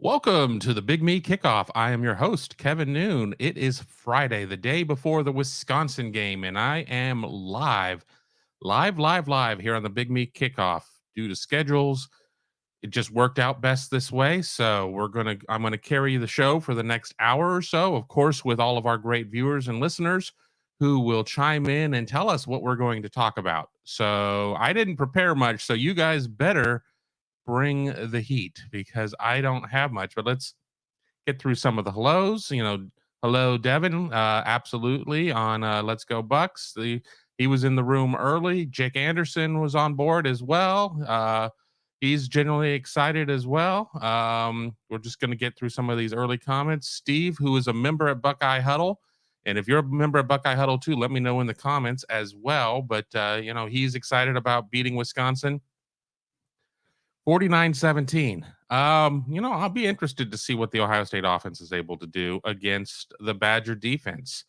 Welcome to the Big Me Kickoff. I am your host, Kevin Noon. It is Friday, the day before the Wisconsin game, and I am live here on the Big Me Kickoff. Due to schedules, it just worked out best this way. So I'm gonna carry the show for the next hour or so, of course, with all of our great viewers and listeners who will chime in and tell us what we're going to talk about. So I didn't prepare much, so you guys better bring the heat because I don't have much. But let's get through some of the hellos. Hello, Devin. Absolutely on Let's Go Bucks. He was in the room early. Jake Anderson was on board as well. He's generally excited as well. We're just going to get through some of these early comments. Steve, who is a member at Buckeye Huddle. And if you're a member at Buckeye Huddle too, let me know in the comments as well. But, he's excited about beating Wisconsin 49-17. I'll be interested to see what the Ohio State offense is able to do against the Badger defense.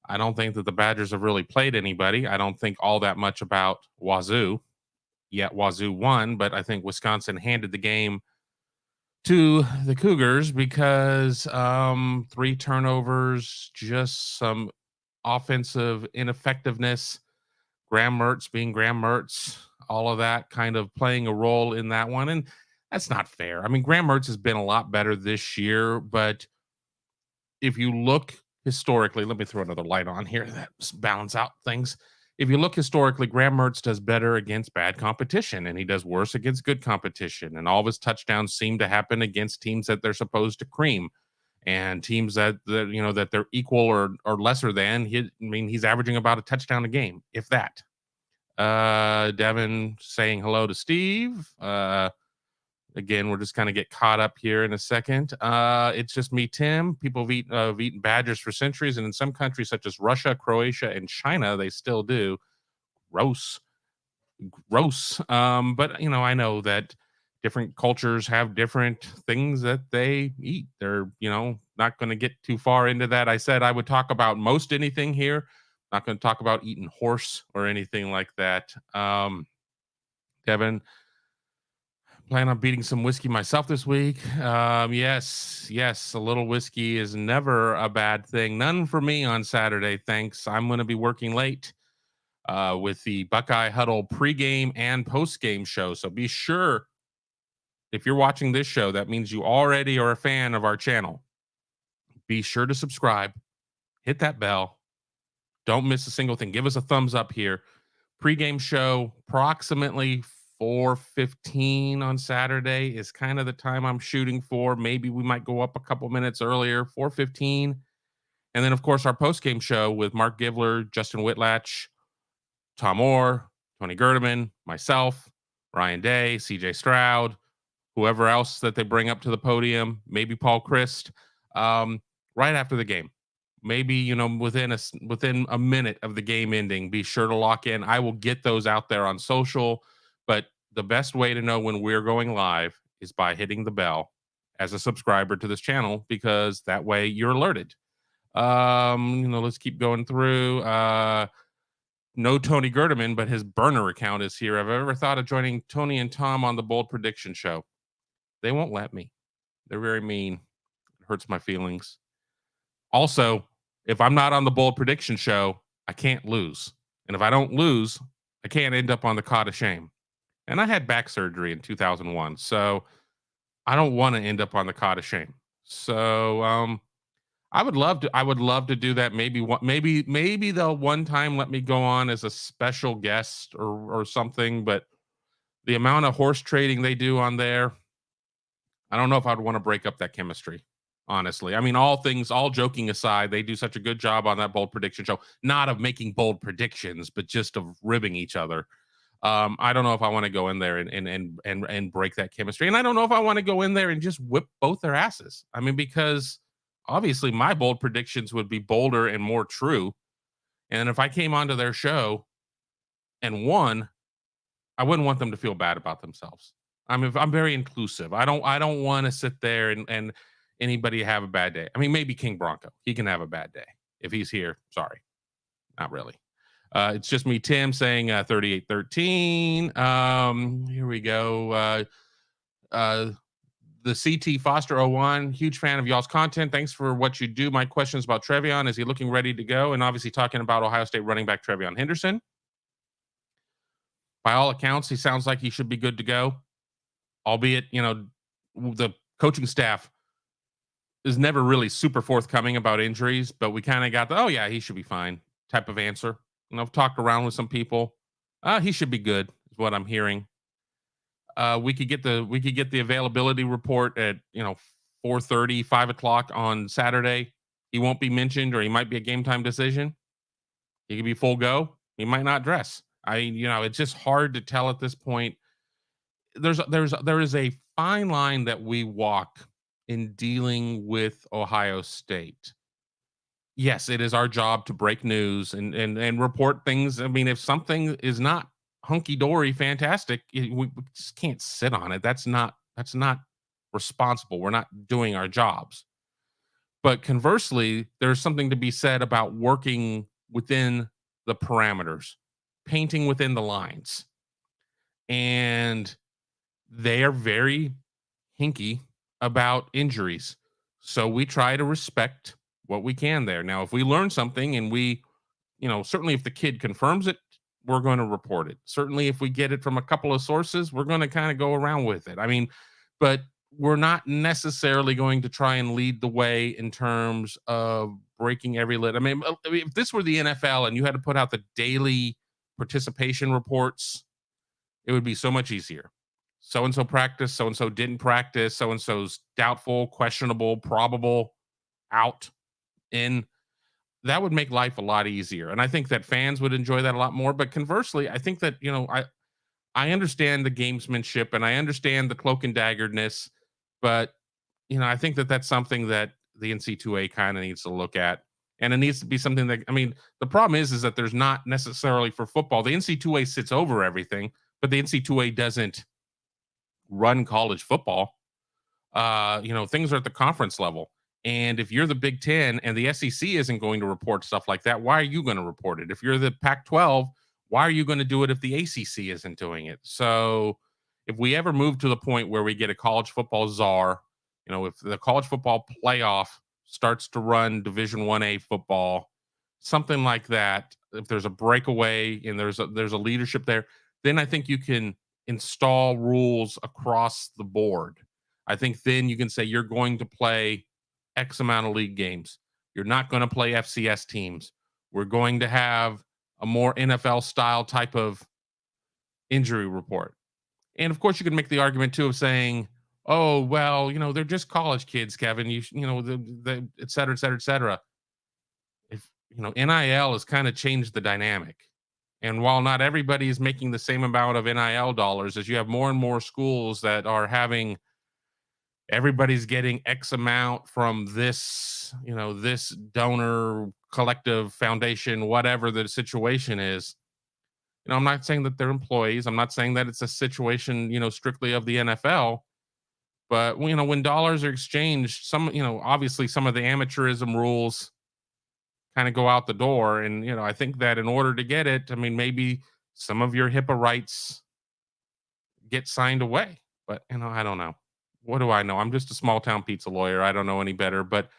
I don't think that the Badgers have really played anybody. I don't think all that much about Wazoo. Yet Wazoo won, but I think Wisconsin handed the game to the Cougars because 3 turnovers, just some offensive ineffectiveness, Graham Mertz being Graham Mertz, all of that kind of playing a role in that one. And that's not fair. I mean, Graham Mertz has been a lot better this year, but if you look historically, let me throw another light on here that balance out things. If you look historically, Graham Mertz does better against bad competition and he does worse against good competition. And all of his touchdowns seem to happen against teams that they're supposed to cream and teams that they're equal or lesser than. He's averaging about a touchdown a game, if that. Devin saying hello to Steve. Again, we're just kind of get caught up here in a second. It's just me, Tim. People have eaten badgers for centuries, and in some countries such as Russia, Croatia, and China, they still do. Gross. But I know that different cultures have different things that they eat. They're not going to get too far into that. I said I would talk about most anything here. Not going to talk about eating horse or anything like that. Devin, plan on beating some whiskey myself this week. Yes, a little whiskey is never a bad thing. None for me on Saturday, thanks. I'm going to be working late with the Buckeye Huddle pregame and postgame show. So be sure, if you're watching this show, that means you already are a fan of our channel. Be sure to subscribe, hit that bell. Don't miss a single thing. Give us a thumbs up here. Pregame show, approximately 4:15 on Saturday is kind of the time I'm shooting for. Maybe we might go up a couple minutes earlier, 4:15. And then, of course, our postgame show with Mark Givler, Justin Whitlatch, Tom Orr, Tony Gerdeman, myself, Ryan Day, CJ Stroud, whoever else that they bring up to the podium, maybe Paul Christ, right after the game. Maybe, within a minute of the game ending, be sure to lock in. I will get those out there on social, but the best way to know when we're going live is by hitting the bell as a subscriber to this channel, because that way you're alerted. Let's keep going through. No Tony Gerdeman, but his burner account is here. Have I ever thought of joining Tony and Tom on the Bold Prediction Show? They won't let me. They're very mean. It hurts my feelings. Also, if I'm not on the Bold Prediction Show, I can't lose. And if I don't lose, I can't end up on the Cot of Shame. And I had back surgery in 2001, so I don't want to end up on the Cot of Shame. So I would love to do that. Maybe they'll one time let me go on as a special guest or something. But the amount of horse trading they do on there, I don't know if I'd want to break up that chemistry. Honestly, I mean, all joking aside, they do such a good job on that Bold Prediction Show, not of making bold predictions, but just of ribbing each other. I don't know if I want to go in there and break that chemistry. And I don't know if I want to go in there and just whip both their asses. I mean, because obviously my bold predictions would be bolder and more true. And if I came onto their show and won, I wouldn't want them to feel bad about themselves. I'm very inclusive. I don't want to sit there and anybody have a bad day. I mean, maybe King Bronco. He can have a bad day if he's here. Sorry. Not really. It's just me, Tim, saying 38-13. Here we go. the CT Foster 01, huge fan of y'all's content. Thanks for what you do. My question is about Trevion. Is he looking ready to go? And obviously talking about Ohio State running back Trevion Henderson. By all accounts, he sounds like he should be good to go, albeit, the coaching staff is never really super forthcoming about injuries, but we kind of got the, oh yeah, he should be fine type of answer. I've talked around with some people. He should be good, is what I'm hearing. We could get the availability report at 4:30, 5 o'clock on Saturday. He won't be mentioned, or he might be a game time decision. He could be full go. He might not dress. It's just hard to tell at this point. There is a fine line that we walk in dealing with Ohio State. Yes, it is our job to break news and report things. I mean, if something is not hunky dory, fantastic, we just can't sit on it. That's not responsible. We're not doing our jobs. But conversely, there's something to be said about working within the parameters, painting within the lines. And they are very hinky about injuries. So we try to respect what we can there. Now, if we learn something and certainly if the kid confirms it, we're going to report it. Certainly if we get it from a couple of sources, we're going to kind of go around with it. But we're not necessarily going to try and lead the way in terms of breaking every lid. If this were the NFL and you had to put out the daily participation reports, it would be so much easier. So-and-so practiced, so-and-so didn't practice, so-and-so's doubtful, questionable, probable, out, in. That would make life a lot easier. And I think that fans would enjoy that a lot more. But conversely, I think that, I understand the gamesmanship and I understand the cloak and daggerness, but, I think that that's something that the NC2A kind of needs to look at. And it needs to be something that, the problem is that there's not necessarily for football. The NC2A sits over everything, but the NC2A doesn't run college football. Things are at the conference level. And if you're the Big Ten and the SEC isn't going to report stuff like that, why are you going to report it? If you're the Pac-12, why are you going to do it if the ACC isn't doing it? So if we ever move to the point where we get a college football czar, if the college football playoff starts to run Division 1A football, something like that, if there's a breakaway and there's a leadership there, then I think you can install rules across the board. I think then you can say you're going to play X amount of league games. You're not going to play FCS teams. We're going to have a more NFL style type of injury report. And of course, you can make the argument too of saying, oh, well, they're just college kids, Kevin, the et cetera, et cetera, et cetera. If, NIL has kind of changed the dynamic. And while not everybody is making the same amount of NIL dollars, as you have more and more schools that are having everybody's getting X amount from this, this donor collective foundation, whatever the situation is. I'm not saying that they're employees. I'm not saying that it's a situation, strictly of the NFL. But, when dollars are exchanged, obviously some of the amateurism rules kind of go out the door. And, I think that in order to get it, maybe some of your HIPAA rights get signed away. But, I don't know. What do I know? I'm just a small town pizza lawyer. I don't know any better, but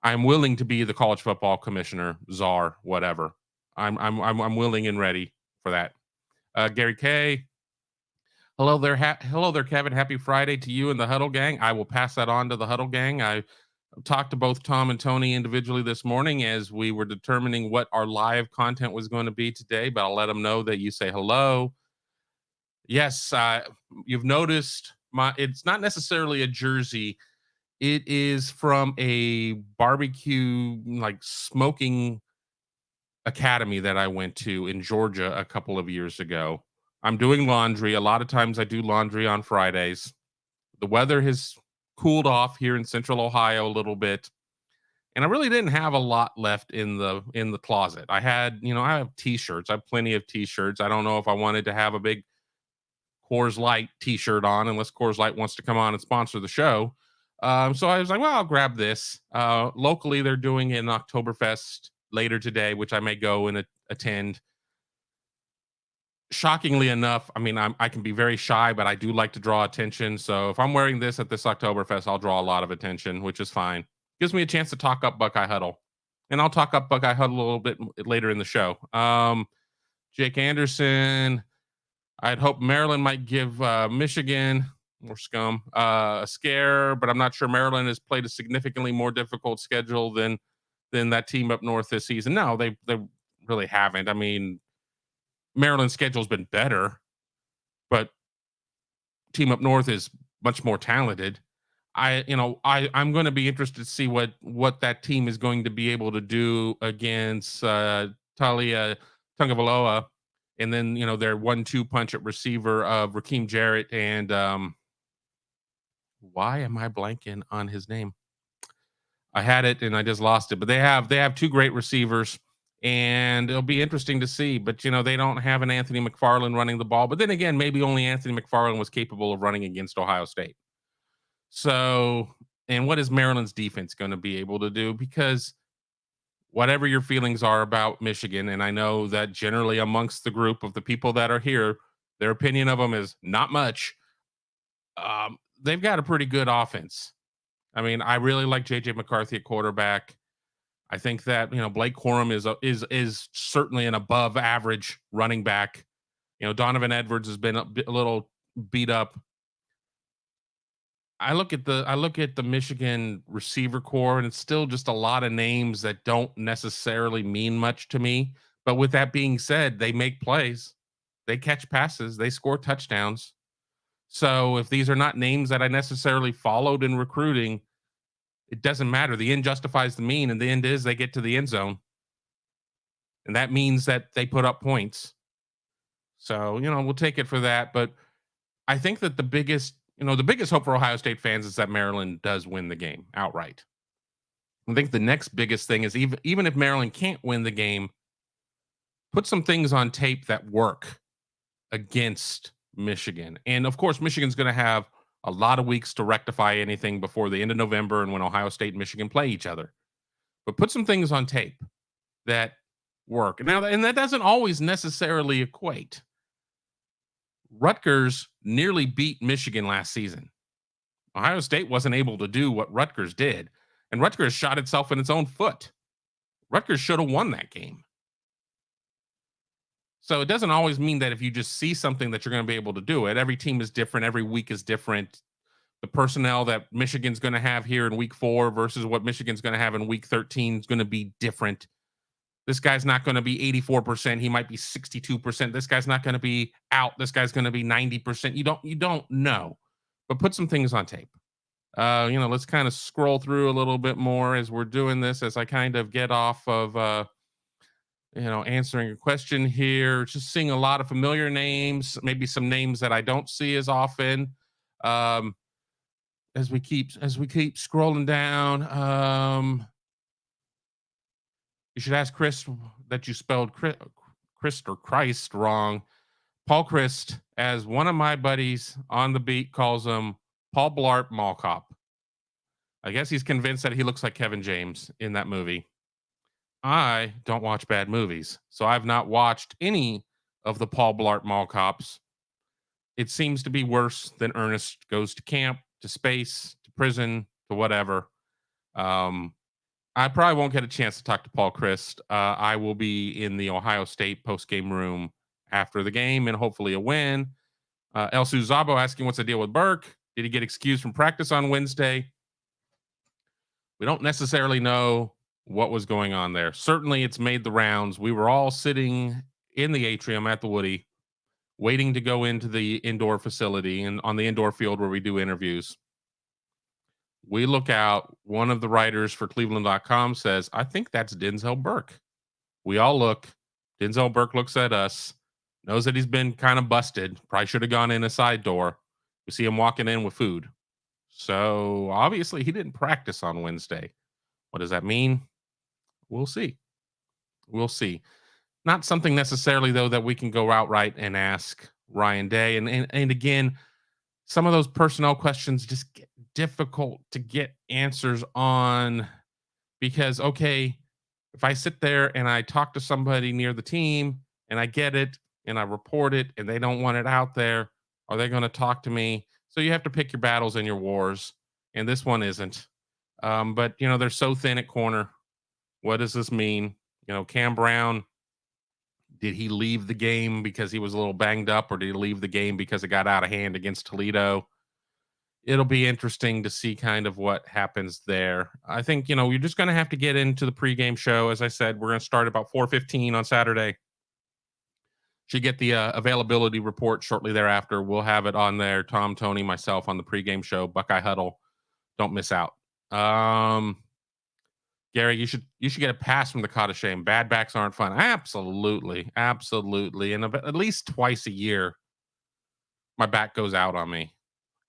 I'm willing to be the college football commissioner, czar, whatever. I'm willing and ready for that. Gary K. Hello there, Kevin. Happy Friday to you and the Huddle gang. I will pass that on to the Huddle gang. I talked to both Tom and Tony individually this morning as we were determining what our live content was going to be today, but I'll let them know that you say hello. Yes, you've noticed it's not necessarily a jersey. It is from a barbecue, like smoking academy that I went to in Georgia a couple of years ago. I'm doing laundry. A lot of times I do laundry on Fridays. The weather has cooled off here in central Ohio a little bit. And I really didn't have a lot left in the closet. I had, I have t-shirts. I have plenty of t-shirts. I don't know if I wanted to have a big Coors Light t-shirt on, unless Coors Light wants to come on and sponsor the show. So I was like, well, I'll grab this. Locally, they're doing an Oktoberfest later today, which I may go and attend. shockingly enough, I mean, I can be very shy, but I do like to draw attention. So if I'm wearing this at this Oktoberfest, I'll draw a lot of attention, which is fine. Gives me a chance to talk up Buckeye Huddle, and I'll talk up Buckeye Huddle a little bit later in the show. Jake Anderson. I'd hope Maryland might give Michigan or scum a scare, but I'm not sure Maryland has played a significantly more difficult schedule than that team up north this season. No, they really haven't. I mean, Maryland's schedule's been better, but team up north is much more talented. I'm going to be interested to see what that team is going to be able to do against Talia Tungavaloa, and then their 1-2 punch at receiver of Raheem Jarrett and why am I blanking on his name? I had it and I just lost it. But they have two great receivers, and it'll be interesting to see. But they don't have an Anthony McFarland running the ball. But then again, maybe only Anthony McFarland was capable of running against Ohio State. So, and what is Maryland's defense going to be able to do? Because whatever your feelings are about Michigan, and I know that generally amongst the group of the people that are here, their opinion of them is not much. They've got a pretty good offense. I mean, I really like JJ McCarthy at quarterback. I think that Blake Corum is certainly an above average running back. Donovan Edwards has been a little beat up. I look at the Michigan receiver core, and it's still just a lot of names that don't necessarily mean much to me. But with that being said, they make plays, they catch passes, they score touchdowns. So if these are not names that I necessarily followed in recruiting, it doesn't matter. The end justifies the mean, and the end is they get to the end zone, and that means that they put up points. So we'll take it for that. But I think that the biggest hope for Ohio State fans is that Maryland does win the game outright. I think the next biggest thing is even if Maryland can't win the game, put some things on tape that work against Michigan. And of course, Michigan's going to have a lot of weeks to rectify anything before the end of November and when Ohio State and Michigan play each other. But put some things on tape that work. Now, and that doesn't always necessarily equate. Rutgers nearly beat Michigan last season. Ohio State wasn't able to do what Rutgers did, and Rutgers shot itself in its own foot. Rutgers should have won that game. So it doesn't always mean that if you just see something that you're going to be able to do it. Every team is different. Every week is different. The personnel that Michigan's going to have here in week 4 versus what Michigan's going to have in week 13 is going to be different. This guy's not going to be 84%. He might be 62%. This guy's not going to be out. This guy's going to be 90%. You don't know. But put some things on tape. Let's kind of scroll through a little bit more as we're doing this, as I kind of get off of answering a question here. Just seeing a lot of familiar names, maybe some names that I don't see as often. As we keep scrolling down. You should ask Chris that you spelled Christ or Christ wrong. Paul Christ, as one of my buddies on the beat calls him, Paul Blart Mall Cop. I guess he's convinced that he looks like Kevin James in that movie. I don't watch bad movies, so I've not watched any of the Paul Blart Mall Cops. It seems to be worse than Ernest Goes to Camp, to Space, to Prison, to whatever. I probably won't get a chance to talk to Paul Christ. I will be in the Ohio State post-game room after the game and hopefully a win. El Suzabo asking what's the deal with Burke? Did he get excused from practice on Wednesday? We don't necessarily know what was going on there. Certainly it's made the rounds. We were all sitting in the atrium at the Woody waiting to go into the indoor facility and on the indoor field where we do interviews. We look out. One of the writers for Cleveland.com says, I think that's Denzel Burke. We all look. Denzel Burke looks at us, knows that he's been kind of busted. Probably should have gone in a side door. We see him walking in with food. So obviously he didn't practice on Wednesday. What does that mean? We'll see. We'll see. Not something necessarily, though, that we can go outright and ask Ryan Day. And again, some of those personnel questions just get difficult to get answers on because, okay, if I sit there and I talk to somebody near the team and I get it and I report it and they don't want it out there, are they going to talk to me? So you have to pick your battles and your wars. And this one isn't. But, they're so thin at corner. What does this mean? Cam Brown, did he leave the game because he was a little banged up, or did he leave the game because it got out of hand against Toledo? It'll be interesting to see kind of what happens there. I think, you're just going to have to get into the pregame show. As I said, we're going to start about 4:15 on Saturday. Should get the availability report shortly thereafter. We'll have it on there. Tom, Tony, myself on the pregame show, Buckeye Huddle. Don't miss out. Gary, you should get a pass from the cot of shame. Bad backs aren't fun. Absolutely, absolutely. And at least twice a year, my back goes out on me.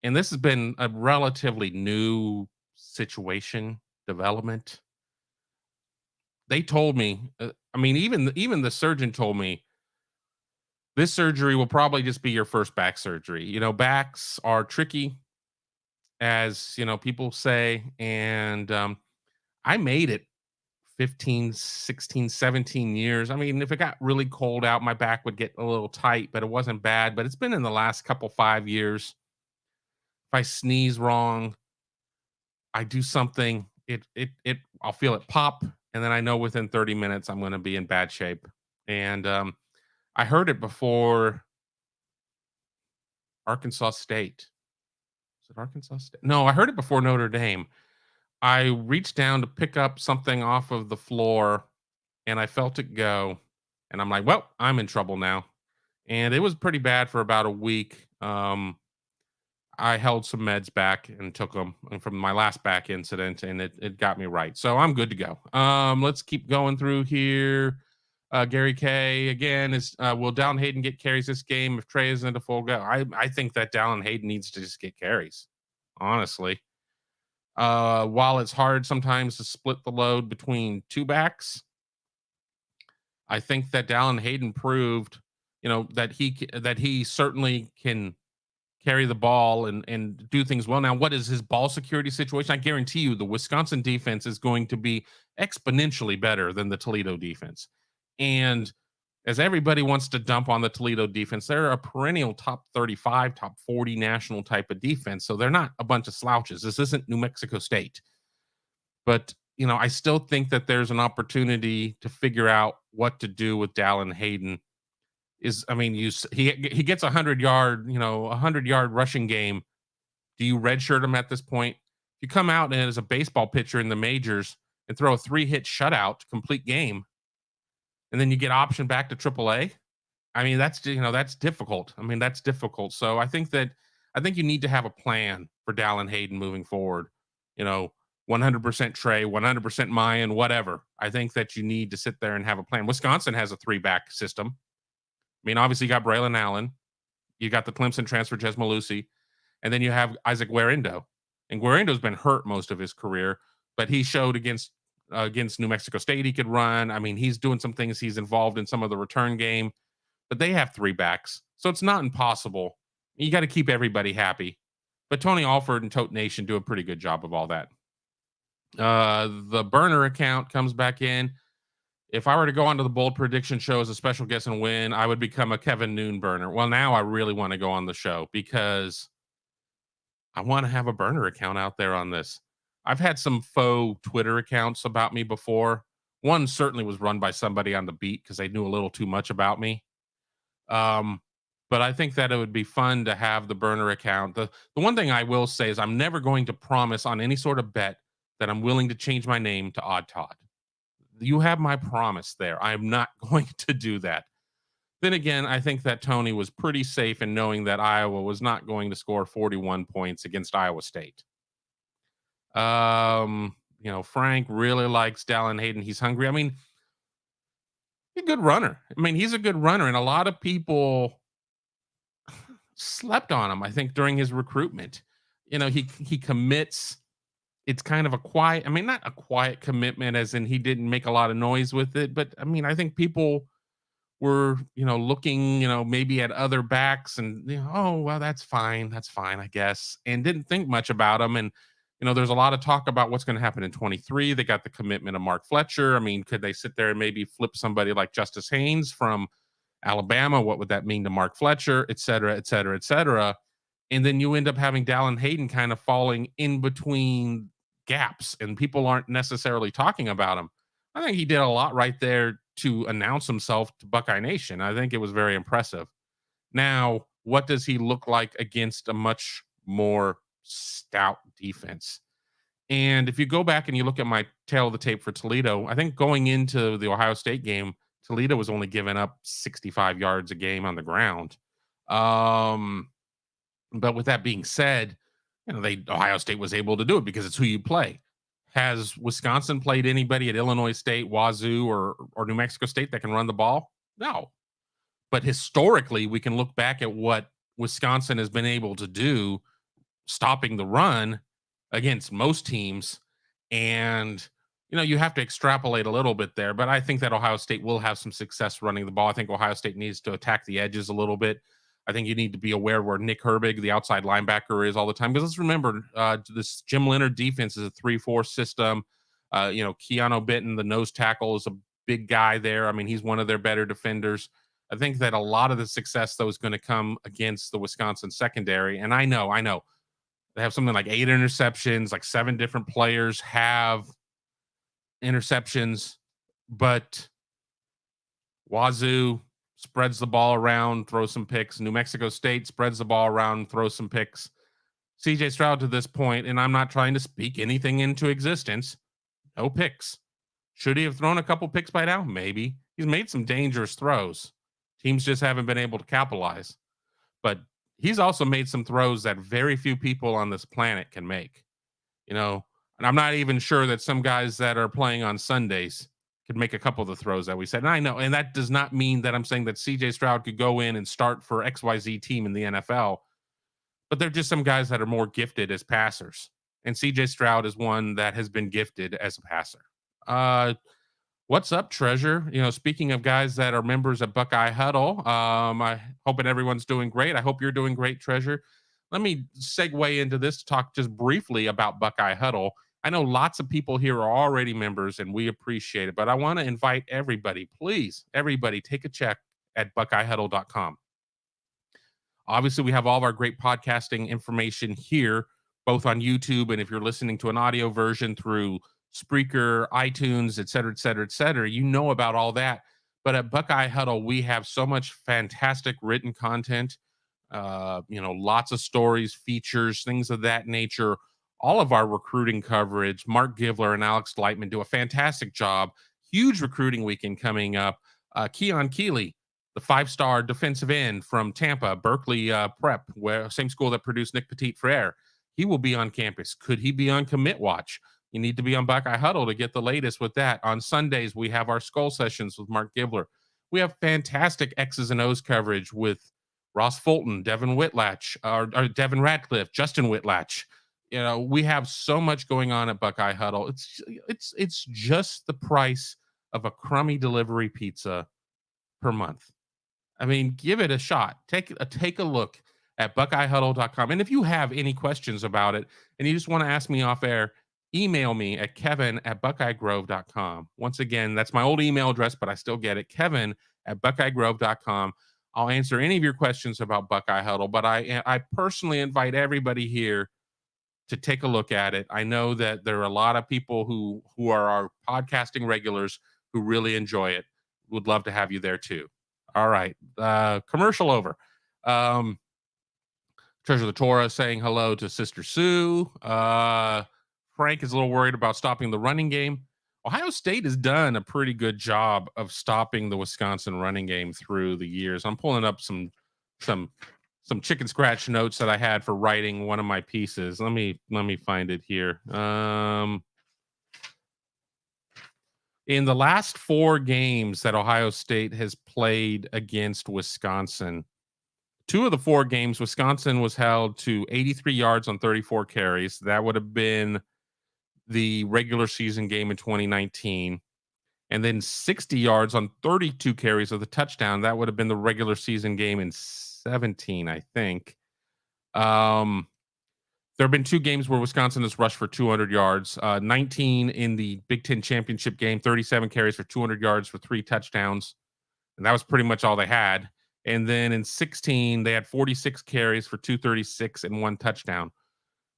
And this has been a relatively new situation development. They told me, even the surgeon told me, this surgery will probably just be your first back surgery. Backs are tricky, as people say, and I made it 15, 16, 17 years. If it got really cold out, my back would get a little tight, but it wasn't bad. But it's been in the last 5 years. If I sneeze wrong, I do something, I'll feel it pop, and then I know within 30 minutes I'm going to be in bad shape. And I heard it before Arkansas State. Is it Arkansas State? No, I heard it before Notre Dame. I reached down to pick up something off of the floor, and I felt it go. And I'm like, well, I'm in trouble now. And it was pretty bad for about a week. I held some meds back and took them from my last back incident, and it got me right. So I'm good to go. Let's keep going through here. Gary K again is will Dallin Hayden get carries this game if Trey isn't a full go? I think that Dallin Hayden needs to just get carries, honestly. While it's hard sometimes to split the load between two backs, I think that Dallin Hayden proved, that he certainly can carry the ball and do things well. Now, what is his ball security situation? I guarantee you the Wisconsin defense is going to be exponentially better than the Toledo defense. And as everybody wants to dump on the Toledo defense, they're a perennial top 35, top 40 national type of defense. So they're not a bunch of slouches. This isn't New Mexico State. But, I still think that there's an opportunity to figure out what to do with Dallin Hayden. He gets 100-yard rushing game. Do you redshirt him at this point? If you come out and as a baseball pitcher in the majors and throw a 3-hit shutout complete game, and then you get optioned back to AAA, that's difficult. That's difficult. So I think you need to have a plan for Dallin Hayden moving forward. 100% Trey, 100% Mayan, whatever. I think that you need to sit there and have a plan. Wisconsin has a 3-back system. Obviously you got Braylon Allen, you got the Clemson transfer Jez Malusi, and then you have Isaac Guarindo. And Guarindo's been hurt most of his career, but he showed against New Mexico State he could run. He's doing some things. He's involved in some of the return game, but they have 3 backs, so it's not impossible. You got to keep everybody happy. But Tony Alford and Tote Nation do a pretty good job of all that. The burner account comes back in. If I were to go onto the bold prediction show as a special guest and win, I would become a Kevin Noon burner. Well, now I really want to go on the show because I want to have a burner account out there on this. I've had some faux Twitter accounts about me before. One certainly was run by somebody on the beat because they knew a little too much about me. But I think that it would be fun to have the burner account. The one thing I will say is I'm never going to promise on any sort of bet that I'm willing to change my name to Odd Todd. You have my promise there. I am not going to do that. Then again, I think that Tony was pretty safe in knowing that Iowa was not going to score 41 points against Iowa State. Frank really likes Dallin Hayden. He's hungry. He's a good runner. He's a good runner, and a lot of people slept on him, I think, during his recruitment. He commits. It's kind of a quiet, not a quiet commitment as in he didn't make a lot of noise with it, but I think people were, looking, maybe at other backs and, oh, well, that's fine, I guess, and didn't think much about him. And, there's a lot of talk about what's going to happen in 23. They got the commitment of Mark Fletcher. Could they sit there and maybe flip somebody like Justice Haynes from Alabama, what would that mean to Mark Fletcher, et cetera, et cetera, et cetera. And then you end up having Dallin Hayden kind of falling in between gaps, and people aren't necessarily talking about him. I think he did a lot right there to announce himself to Buckeye Nation. I think it was very impressive. Now, what does he look like against a much more stout defense? And if you go back and you look at my tail of the tape for Toledo, I think going into the Ohio State game, Toledo was only giving up 65 yards a game on the ground. Um, but with that being said, Ohio State was able to do it because it's who you play. Has Wisconsin played anybody at Illinois State, Wazoo, or New Mexico State that can run the ball? No. But historically, we can look back at what Wisconsin has been able to do stopping the run against most teams. And, you have to extrapolate a little bit there. But I think that Ohio State will have some success running the ball. I think Ohio State needs to attack the edges a little bit. I think you need to be aware where Nick Herbig, the outside linebacker, is all the time. Because let's remember, this Jim Leonard defense is a 3-4 system. Keanu Benton, the nose tackle, is a big guy there. I mean, he's one of their better defenders. I think that a lot of the success, though, is going to come against the Wisconsin secondary. And I know, they have something like 8 interceptions, like 7 different players have interceptions, but Wazoo spreads the ball around, throws some picks. New Mexico State spreads the ball around, throws some picks. CJ Stroud to this point, and I'm not trying to speak anything into existence, no picks. Should he have thrown a couple picks by now? Maybe. He's made some dangerous throws. Teams just haven't been able to capitalize. But he's also made some throws that very few people on this planet can make. And I'm not even sure that some guys that are playing on Sundays could make a couple of the throws that we said. And I know, and that does not mean that I'm saying that CJ Stroud could go in and start for XYZ team in the NFL, but they're just some guys that are more gifted as passers. And CJ Stroud is one that has been gifted as a passer. What's up, Treasure? Speaking of guys that are members of Buckeye Huddle, I hope that everyone's doing great. I hope you're doing great, Treasure. Let me segue into this to talk just briefly about Buckeye Huddle. I know lots of people here are already members, and we appreciate it, but I want to invite everybody, please, everybody, take a check at BuckeyeHuddle.com. Obviously, we have all of our great podcasting information here, both on YouTube, and if you're listening to an audio version through Spreaker, iTunes, et cetera, et cetera, et cetera, about all that. But at Buckeye Huddle, we have so much fantastic written content, lots of stories, features, things of that nature. All of our recruiting coverage, Mark Givler and Alex Lightman do a fantastic job. Huge recruiting weekend coming up. Keon Keeley, the 5-star defensive end from Tampa, Berkeley Prep, same school that produced Nick Petit-Frere. He will be on campus. Could he be on commit watch? You need to be on Buckeye Huddle to get the latest with that. On Sundays, we have our skull sessions with Mark Givler. We have fantastic X's and O's coverage with Ross Fulton, Devin Whitlatch, or Devin Radcliffe, Justin Whitlatch. We have so much going on at Buckeye Huddle. It's just the price of a crummy delivery pizza per month. I mean, give it a shot. Take a look at BuckeyeHuddle.com. And if you have any questions about it and you just want to ask me off air, email me at kevin@buckeyegrove.com. Once again, that's my old email address, but I still get it. Kevin@buckeyegrove.com. I'll answer any of your questions about Buckeye Huddle, but I personally invite everybody here to take a look at it. I know that there are a lot of people who are our podcasting regulars who really enjoy it. Would love to have you there too. All right. Commercial over. Treasure the Torah saying hello to Sister Sue. Frank is a little worried about stopping the running game. Ohio State has done a pretty good job of stopping the Wisconsin running game through the years. I'm pulling up some chicken scratch notes that I had for writing one of my pieces. Let me find it here. In the last 4 games that Ohio State has played against Wisconsin, 2 of the 4 games, Wisconsin was held to 83 yards on 34 carries. That would have been the regular season game in 2019. And then 60 yards on 32 carries with a touchdown. That would have been the regular season game in 17, I think. There have been 2 games where Wisconsin has rushed for 200 yards. 19 in the Big Ten championship game, 37 carries for 200 yards for 3 touchdowns. and that was pretty much all they had. And then in 16, they had 46 carries for 236 and 1 touchdown.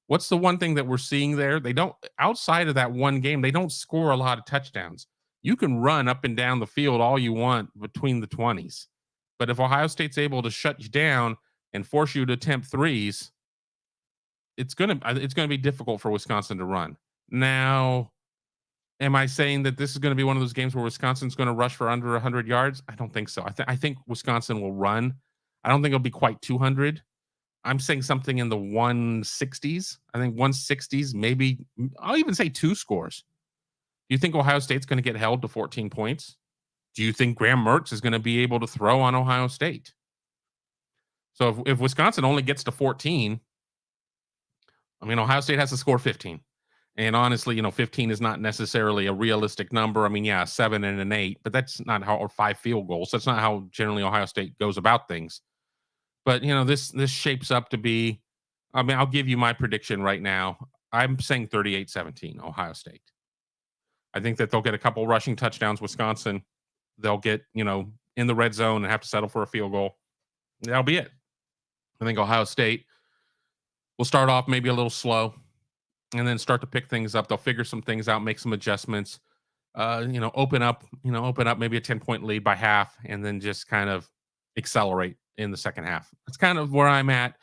What's the one thing that we're seeing there? They don't, outside of that one game, they don't score a lot of touchdowns. You can run up and down the field all you want between the 20s. But if Ohio State's able to shut you down and force you to attempt threes, it's gonna be difficult for Wisconsin to run. Now, am I saying that this is going to be one of those games where Wisconsin's going to rush for under 100 yards? I don't think so. I think Wisconsin will run. I don't think it'll be quite 200. I'm saying something in the 160s. I think 160s, maybe. I'll even say 2 scores. Do you think Ohio State's going to get held to 14 points? Do you think Graham Mertz is going to be able to throw on Ohio State? So if Wisconsin only gets to 14, I mean, Ohio State has to score 15. And honestly, 15 is not necessarily a realistic number. I mean, yeah, 7 and an 8, but that's not how, or 5 field goals. That's not how generally Ohio State goes about things. But this shapes up to be. I mean, I'll give you my prediction right now. I'm saying 38-17, Ohio State. I think that they'll get a couple rushing touchdowns. Wisconsin, they'll get in the red zone and have to settle for a field goal. That'll be it. I think Ohio State will start off maybe a little slow, and then start to pick things up. They'll figure some things out, make some adjustments. Open up maybe a 10-point lead by half, and then just kind of accelerate in the second half. That's kind of where I'm at.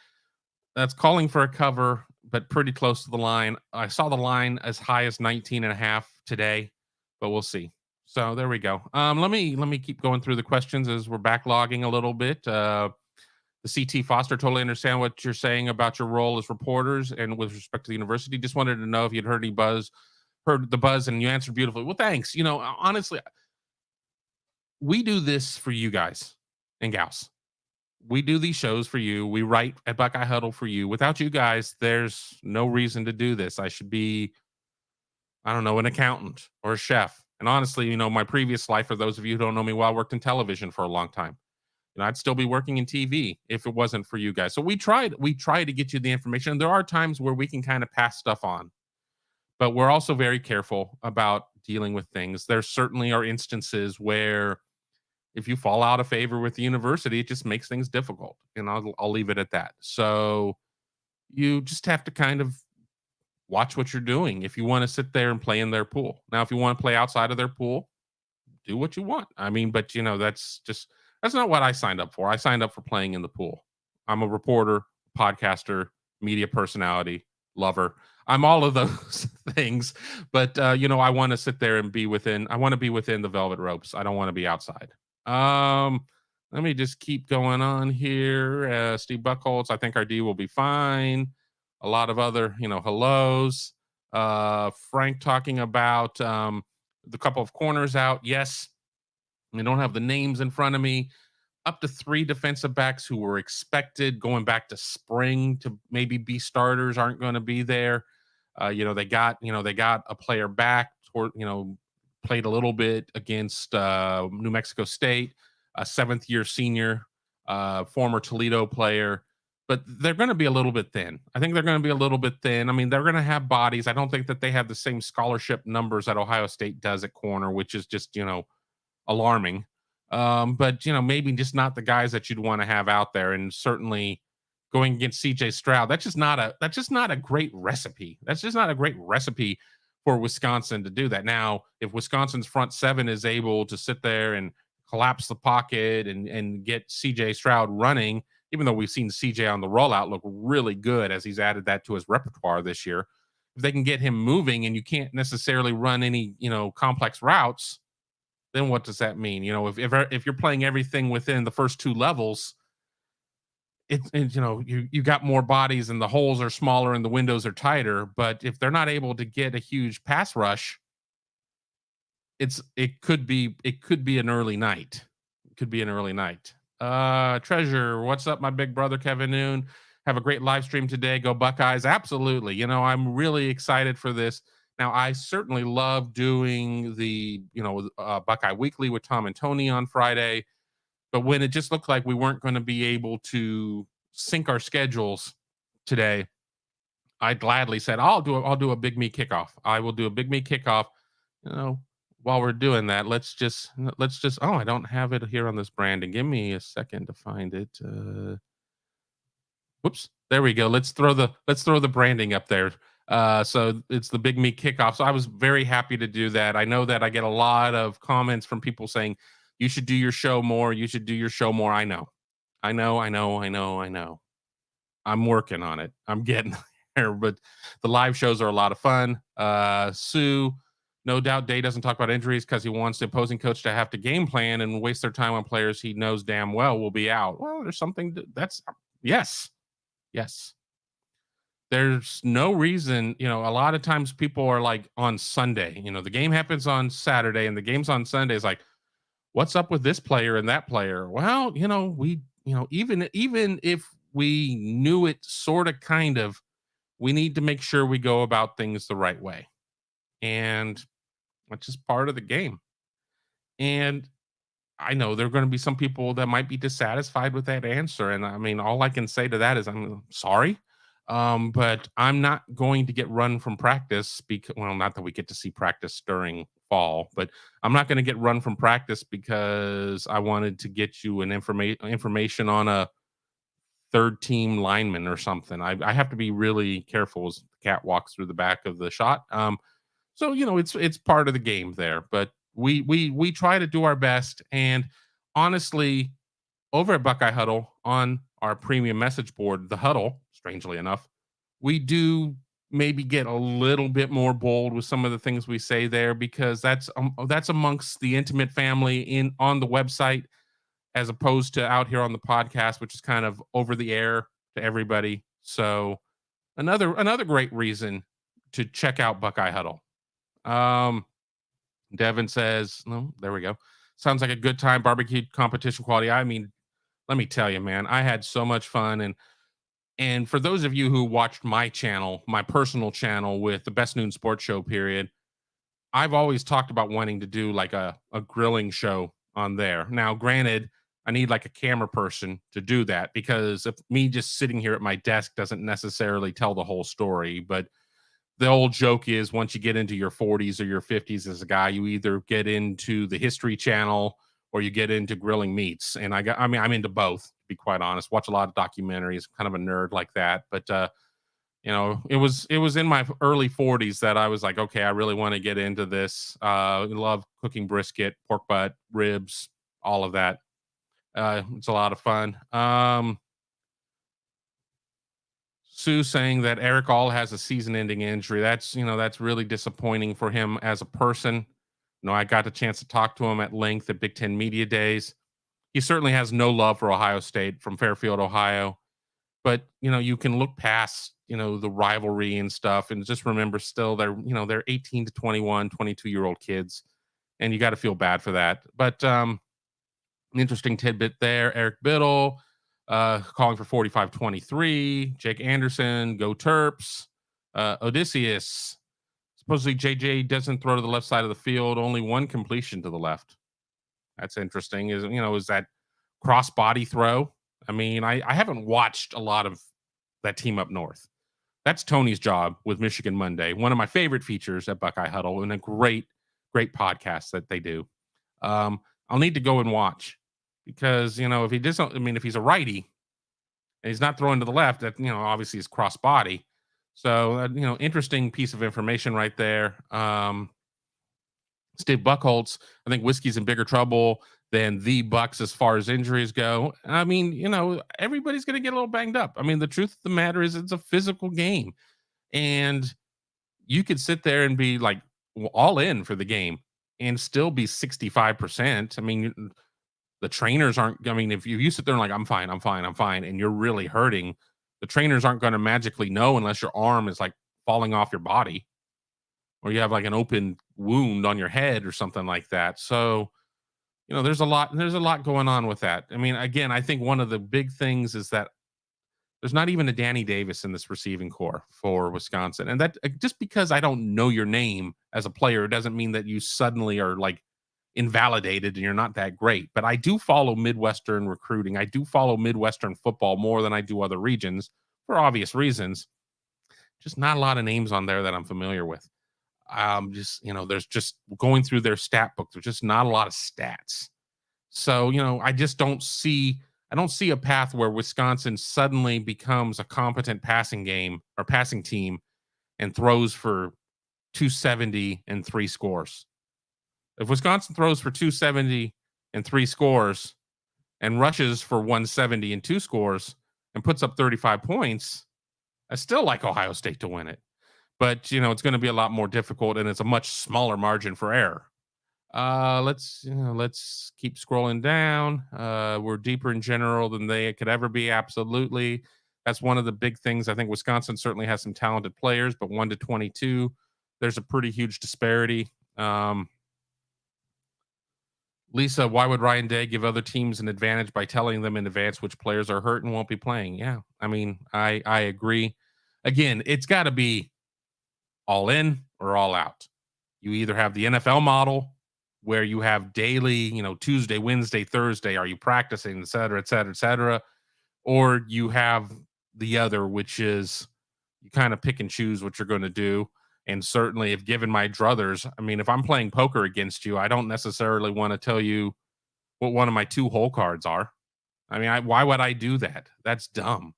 That's calling for a cover, but pretty close to the line. I saw the line as high as 19.5 today, but we'll see. So there we go. Let me keep going through the questions as we're backlogging a little bit. The CT Foster, totally understand what you're saying about your role as reporters and with respect to the university. Just wanted to know if you'd heard the buzz, and you answered beautifully. Well, thanks. Honestly, we do this for you guys and gals. We do these shows for you. We write at Buckeye Huddle for you. Without you guys, there's no reason to do this. I should be, I don't know, an accountant or a chef. And honestly, my previous life, for those of you who don't know me well, I worked in television for a long time. I'd still be working in TV if it wasn't for you guys. So we try to get you the information. And there are times where we can kind of pass stuff on, but we're also very careful about dealing with things. There certainly are instances where if you fall out of favor with the university, it just makes things difficult. And I'll leave it at that. So you just have to kind of watch what you're doing. If you want to sit there and play in their pool. Now, if you want to play outside of their pool, do what you want. I mean, but that's not what I signed up for. I signed up for playing in the pool. I'm a reporter, podcaster, media personality, lover. I'm all of those things, but I want to sit there and I want to be within the velvet ropes. I don't want to be outside. Let me just keep going on here. Steve Buckholz, I think our D will be fine. A lot of other, hellos. Frank talking about the couple of corners out. Yes, I don't have the names in front of me. Up to 3 defensive backs who were expected going back to spring to maybe be starters aren't going to be there. They got a player back, played a little bit against New Mexico State, a 7th-year senior, former Toledo player. But they're going to be a little bit thin. I think they're going to be a little bit thin. I mean, they're going to have bodies. I don't think that they have the same scholarship numbers that Ohio State does at corner, which is just, alarming. But maybe just not the guys that you'd want to have out there. And certainly going against CJ Stroud, that's just not a great recipe. That's just not a great recipe for Wisconsin to do that. Now, if Wisconsin's front 7 is able to sit there and collapse the pocket and get CJ Stroud running, even though we've seen CJ on the rollout look really good as he's added that to his repertoire this year, if they can get him moving and you can't necessarily run any, complex routes, then what does that mean? If you're playing everything within the first 2 levels, you got more bodies and the holes are smaller and the windows are tighter. But if they're not able to get a huge pass rush, it could be an early night. It could be an early night. Treasure, what's up, my big brother Kevin Noon? Have a great live stream today. Go Buckeyes. Absolutely. I'm really excited for this. Now, I certainly love doing the, Buckeye Weekly with Tom and Tony on Friday. But when it just looked like we weren't going to be able to sync our schedules today, I gladly said, I'll do a Big Me Kickoff. I will do a Big Me Kickoff, while we're doing that, let's just. Oh, I don't have it here on this branding. Give me a second to find it. Whoops. There we go. Let's throw the branding up there. So it's the Big Me Kickoff. So I was very happy to do that. I know that I get a lot of comments from people saying you should do your show more. You should do your show more. I know. I know. I know. I know. I know. I'm working on it. I'm getting there, but the live shows are a lot of fun. Sue, no doubt Day doesn't talk about injuries because he wants the opposing coach to have to game plan and waste their time on players he knows damn well will be out. Well, there's something that's yes, yes. There's no reason, a lot of times people are like on Sunday, the game happens on Saturday and the game's on Sunday. Is like, what's up with this player and that player? Well, even if we knew it sort of kind of, we need to make sure we go about things the right way. And that's just part of the game. And I know there are going to be some people that might be dissatisfied with that answer. And I mean, all I can say to that is I'm sorry. But I'm not going to get run from practice because, well, not that we get to see practice during fall, but I'm not going to get run from practice because I wanted to get you an information on a third team lineman or something. I have to be really careful as the cat walks through the back of the shot. So it's part of the game there, but we try to do our best. And honestly, over at Buckeye Huddle on our premium message board, the Huddle, strangely enough, we do maybe get a little bit more bold with some of the things we say there because that's amongst the intimate family in on the website as opposed to out here on the podcast, which is kind of over the air to everybody. So another great reason to check out Buckeye Huddle. Devin says, no, there we go. Sounds like a good time. Barbecue competition quality. I mean, let me tell you, man, I had so much fun. And for those of you who watched my channel, my personal channel with the Best Noon Sports Show period, I've always talked about wanting to do like a grilling show on there. Now, granted, I need like a camera person to do that because if me just sitting here at my desk doesn't necessarily tell the whole story. But the old joke is once you get into your 40s or your 50s as a guy, you either get into the History Channel or you get into grilling meats. And I'm into both, to be quite honest. Watch a lot of documentaries, kind of a nerd like that. But it was in my early 40s that I was like, okay, I really want to get into this. Love cooking brisket, pork butt, ribs, all of that. It's a lot of fun. Sue saying that Eric All has a season-ending injury. That's really disappointing for him as a person. I got the chance to talk to him at length at Big Ten Media Days. He certainly has no love for Ohio State from Fairfield, Ohio. But you can look past the rivalry and stuff, and just remember still they're 18 to 21, 22-year-old kids, and you got to feel bad for that. But an interesting tidbit there. Eric Biddle calling for 45-23. Jake Anderson, go Terps. Odysseus. Supposedly JJ doesn't throw to the left side of the field, only one completion to the left. That's interesting. Is that cross body throw? I mean, I haven't watched a lot of that team up north. That's Tony's job with Michigan Monday. One of my favorite features at Buckeye Huddle and a great podcast that they do. I'll need to go and watch because, if he doesn't, if he's a righty and he's not throwing to the left, that, obviously is cross body. So, interesting piece of information right there. Steve Buckholtz, I think Whiskey's in bigger trouble than the Bucks as far as injuries go. I mean, everybody's going to get a little banged up. I mean, the truth of the matter is it's a physical game. And you could sit there and be like all in for the game and still be 65%. I mean, the trainers aren't, if you sit there and like, I'm fine, and you're really hurting, the trainers aren't going to magically know unless your arm is like falling off your body or you have like an open wound on your head or something like that. So, there's a lot going on with that. I mean, again, I think one of the big things is that there's not even a Danny Davis in this receiving core for Wisconsin. And that just because I don't know your name as a player doesn't mean that you suddenly are like invalidated and you're not that great. But I do follow Midwestern recruiting. I do follow Midwestern football more than I do other regions for obvious reasons. Just not a lot of names on there that I'm familiar with. Just there's just going through their stat book. There's just not a lot of stats. So I don't see a path where Wisconsin suddenly becomes a competent passing game or passing team and throws for 270 and three scores. If Wisconsin throws for 270 and three scores and rushes for 170 and two scores and puts up 35 points, I still like Ohio State to win it. But, it's going to be a lot more difficult and it's a much smaller margin for error. Let's keep scrolling down. We're deeper in general than they could ever be. Absolutely. That's one of the big things. I think Wisconsin certainly has some talented players, but 1-22, there's a pretty huge disparity. Lisa, why would Ryan Day give other teams an advantage by telling them in advance which players are hurt and won't be playing? Yeah, I mean, I agree. Again, it's got to be all in or all out. You either have the NFL model where you have daily, Tuesday, Wednesday, Thursday, are you practicing, et cetera, et cetera, et cetera, or you have the other, which is you kind of pick and choose what you're going to do. And certainly, if given my druthers, I mean, if I'm playing poker against you, I don't necessarily want to tell you what one of my two hole cards are. I mean, why would I do that? That's dumb.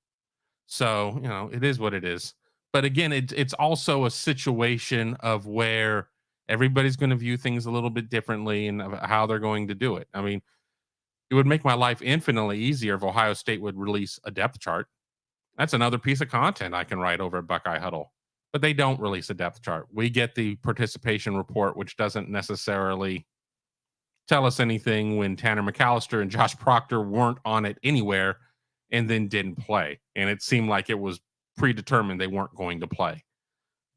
So, it is what it is. But again, it's also a situation of where everybody's going to view things a little bit differently and how they're going to do it. I mean, it would make my life infinitely easier if Ohio State would release a depth chart. That's another piece of content I can write over at Buckeye Huddle. But they don't release a depth chart. We get the participation report, which doesn't necessarily tell us anything when Tanner McAllister and Josh Proctor weren't on it anywhere and then didn't play. And it seemed like it was predetermined they weren't going to play.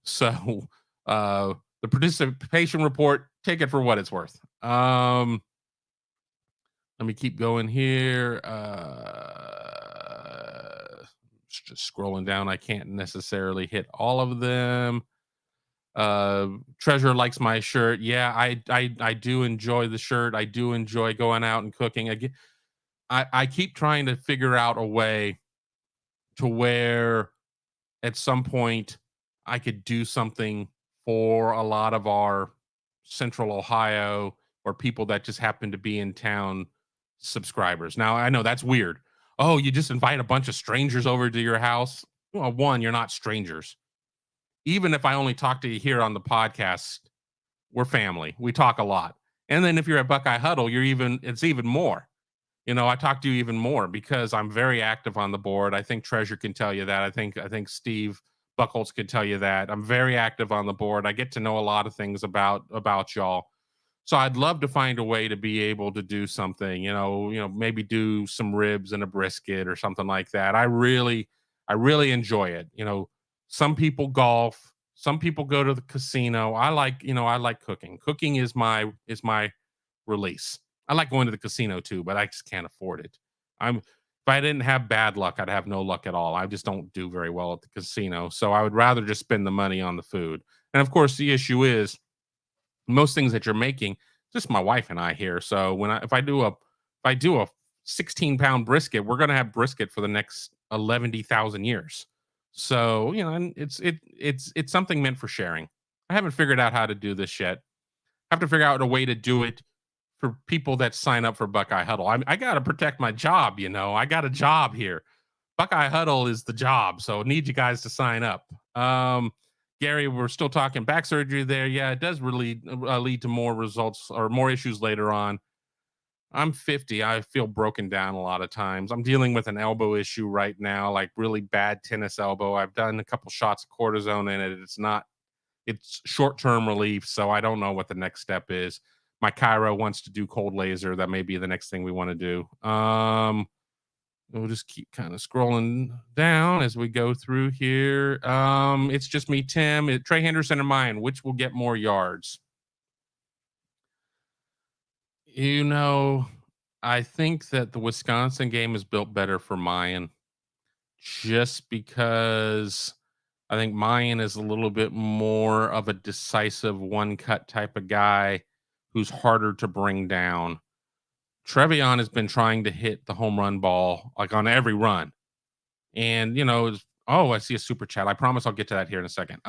So the participation report, take it for what it's worth. Let me keep going here. Just scrolling down. I can't necessarily hit all of them. Treasure likes my shirt. Yeah, I do enjoy the shirt. I do enjoy going out and cooking. Again, I keep trying to figure out a way to where at some point I could do something for a lot of our Central Ohio or people that just happen to be in town subscribers. Now, I know that's weird. Oh, you just invite a bunch of strangers over to your house? Well, one, you're not strangers. Even if I only talk to you here on the podcast, we're family. We talk a lot. And then if you're at Buckeye Huddle, it's even more. I talk to you even more because I'm very active on the board. I think Treasure can tell you that. I think Steve Buckholz can tell you that. I'm very active on the board. I get to know a lot of things about y'all. So I'd love to find a way to be able to do something, maybe do some ribs and a brisket or something like that. I really enjoy it. Some people golf, some people go to the casino. I like cooking. Cooking is my release. I like going to the casino too, but I just can't afford it. If I didn't have bad luck, I'd have no luck at all. I just don't do very well at the casino. So I would rather just spend the money on the food. And of course, the issue is most things that you're making, just my wife and I here. So if I do a 16-pound brisket, we're gonna have brisket for the next 11,000 years. So and it's something meant for sharing. I haven't figured out how to do this yet. I have to figure out a way to do it for people that sign up for Buckeye Huddle. I got to protect my job. I got a job here. Buckeye Huddle is the job, so I need you guys to sign up. Gary, we're still talking back surgery there. Yeah, it does really lead to more results or more issues later on. I'm 50. I feel broken down a lot of times. I'm dealing with an elbow issue right now, like really bad tennis elbow. I've done a couple shots of cortisone in it. It's short-term relief, so I don't know what the next step is. My chiro wants to do cold laser. That may be the next thing we want to do. We'll just keep kind of scrolling down as we go through here. It's just me, Tim, Trey Henderson, and mine. Which will get more yards? I think that the Wisconsin game is built better for Mayan just because I think Mayan is a little bit more of a decisive one-cut type of guy who's harder to bring down. Trevion has been trying to hit the home run ball like on every run. And, I see a super chat. I promise I'll get to that here in a second.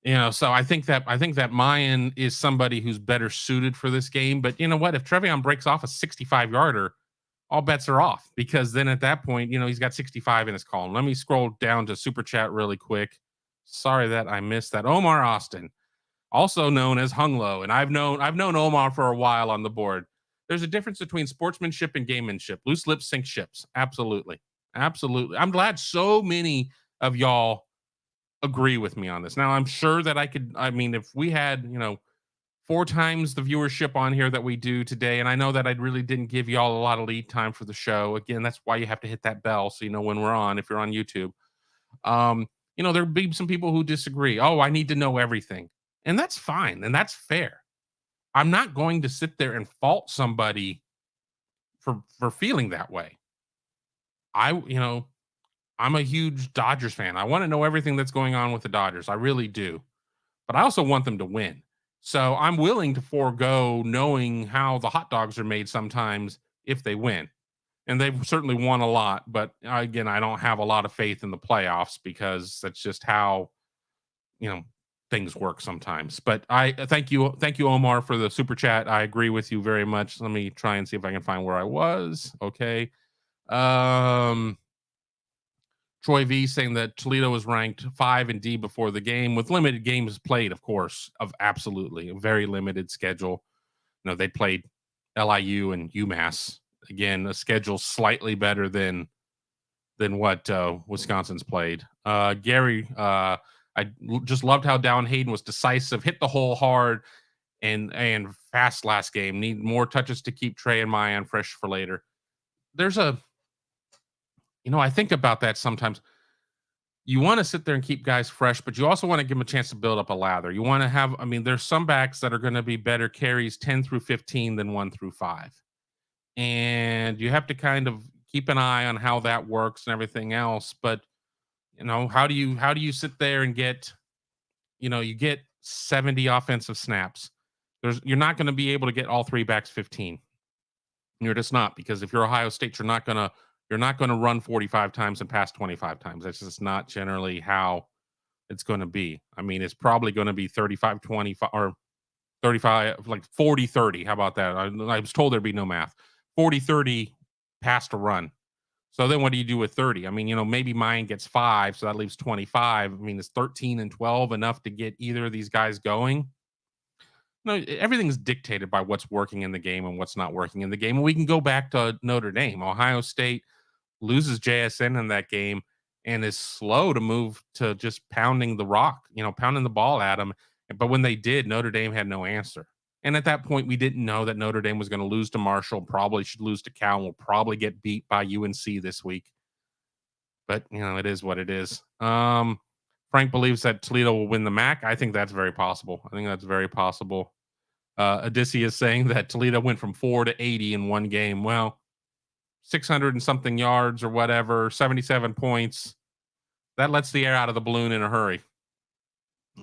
So I think that Mayan is somebody who's better suited for this game. But you know what? If Trevion breaks off a 65-yarder, all bets are off because then at that point, he's got 65 in his column. Let me scroll down to super chat really quick. Sorry that I missed that. Omar Austin, also known as Hung Low, and I've known Omar for a while on the board. There's a difference between sportsmanship and gamemanship. Loose lips sink ships. Absolutely. Absolutely. I'm glad so many of y'all agree with me on this. Now, I'm sure that if we had, 4 times the viewership on here that we do today, and I know that I really didn't give y'all a lot of lead time for the show. Again, that's why you have to hit that bell so you know when we're on if you're on YouTube. Um, there'd be some people who disagree. Oh, I need to know everything. And that's fine, and that's fair. I'm not going to sit there and fault somebody for feeling that way. I'm a huge Dodgers fan. I want to know everything that's going on with the Dodgers. I really do. But I also want them to win. So I'm willing to forego knowing how the hot dogs are made sometimes if they win. And they've certainly won a lot, but again, I don't have a lot of faith in the playoffs because that's just how, you know, things work sometimes. But I thank you Omar for the super chat. I agree with you very much. Let me try and see if I can find where I was. Okay. Um Troy V saying that Toledo was ranked 5 in D before the game with limited games played, of course, of absolutely a very limited schedule. They played LIU and UMass. Again, a schedule slightly better than what Wisconsin's played. Gary, just loved how Down Hayden was decisive, hit the hole hard, and fast last game. Need more touches to keep Trey and Mayan fresh for later. I think about that sometimes. You want to sit there and keep guys fresh, but you also want to give them a chance to build up a lather. You want to have, there's some backs that are going to be better carries 10 through 15 than 1 through 5. And you have to kind of keep an eye on how that works and everything else. But, how do you sit there and get, you get 70 offensive snaps? You're not going to be able to get all 3 backs 15. You're just not, because if you're Ohio State, you're not going to run 45 times and pass 25 times. That's just not generally how it's going to be. It's probably going to be 35 25 or 35, like 40 30. How about that? I was told there'd be no math. 40 30 pass to run. So then what do you do with 30? Maybe mine gets 5, so that leaves 25. Is 13 and 12 enough to get either of these guys going? No, everything's dictated by what's working in the game and what's not working in the game. And we can go back to Notre Dame. Ohio State loses JSN in that game and is slow to move to just pounding the rock, pounding the ball at them. But when they did, Notre Dame had no answer. And at that point, we didn't know that Notre Dame was going to lose to Marshall, probably should lose to Cal, and will probably get beat by UNC this week. But, it is what it is. Frank believes that Toledo will win the MAC. I think that's very possible. Odysseus is saying that Toledo went from 4 to 80 in one game. Well, 600 and something yards or whatever, 77 points. That lets the air out of the balloon in a hurry.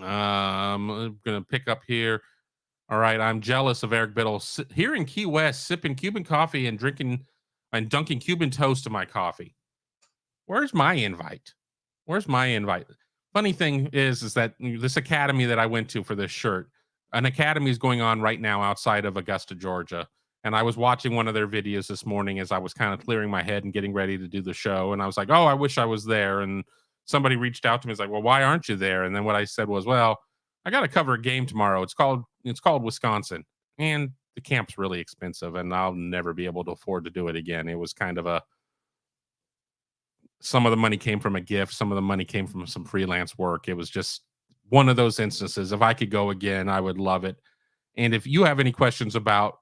I'm going to pick up here. All right. I'm jealous of Eric Biddle here in Key West, sipping Cuban coffee and dunking Cuban toast to my coffee. Where's my invite? Funny thing is that this academy that I went to for this shirt, an academy is going on right now outside of Augusta, Georgia. And I was watching one of their videos this morning as I was kind of clearing my head and getting ready to do the show. And I was like, oh, I wish I was there. And somebody reached out to me. It's like, well, why aren't you there? And then what I said was, well, I got to cover a game tomorrow. It's called Wisconsin. And the camp's really expensive and I'll never be able to afford to do it again. It was kind of some of the money came from a gift. Some of the money came from some freelance work. It was just one of those instances. If I could go again, I would love it. And if you have any questions about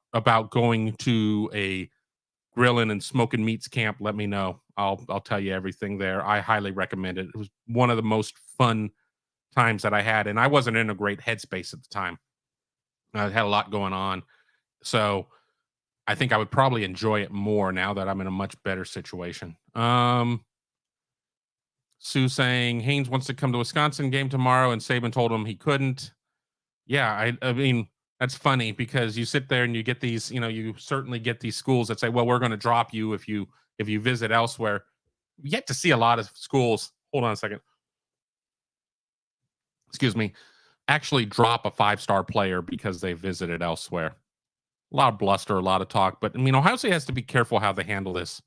going to a grilling and smoking meats camp, let me know. I'll tell you everything there. I highly recommend it. It was one of the most fun times that I had, and I wasn't in a great headspace at the time. I had a lot going on, so I think I would probably enjoy it more now that I'm in a much better situation. Sue saying Haynes wants to come to Wisconsin game tomorrow, and Saban told him he couldn't. Yeah, I mean, that's funny because you sit there and you get these, you certainly get these schools that say, well, we're going to drop you if you visit elsewhere. Yet to see a lot of schools. Hold on a second. Excuse me. actually drop a 5-star player because they visited elsewhere. A lot of bluster, a lot of talk, but I mean, Ohio State has to be careful how they handle this.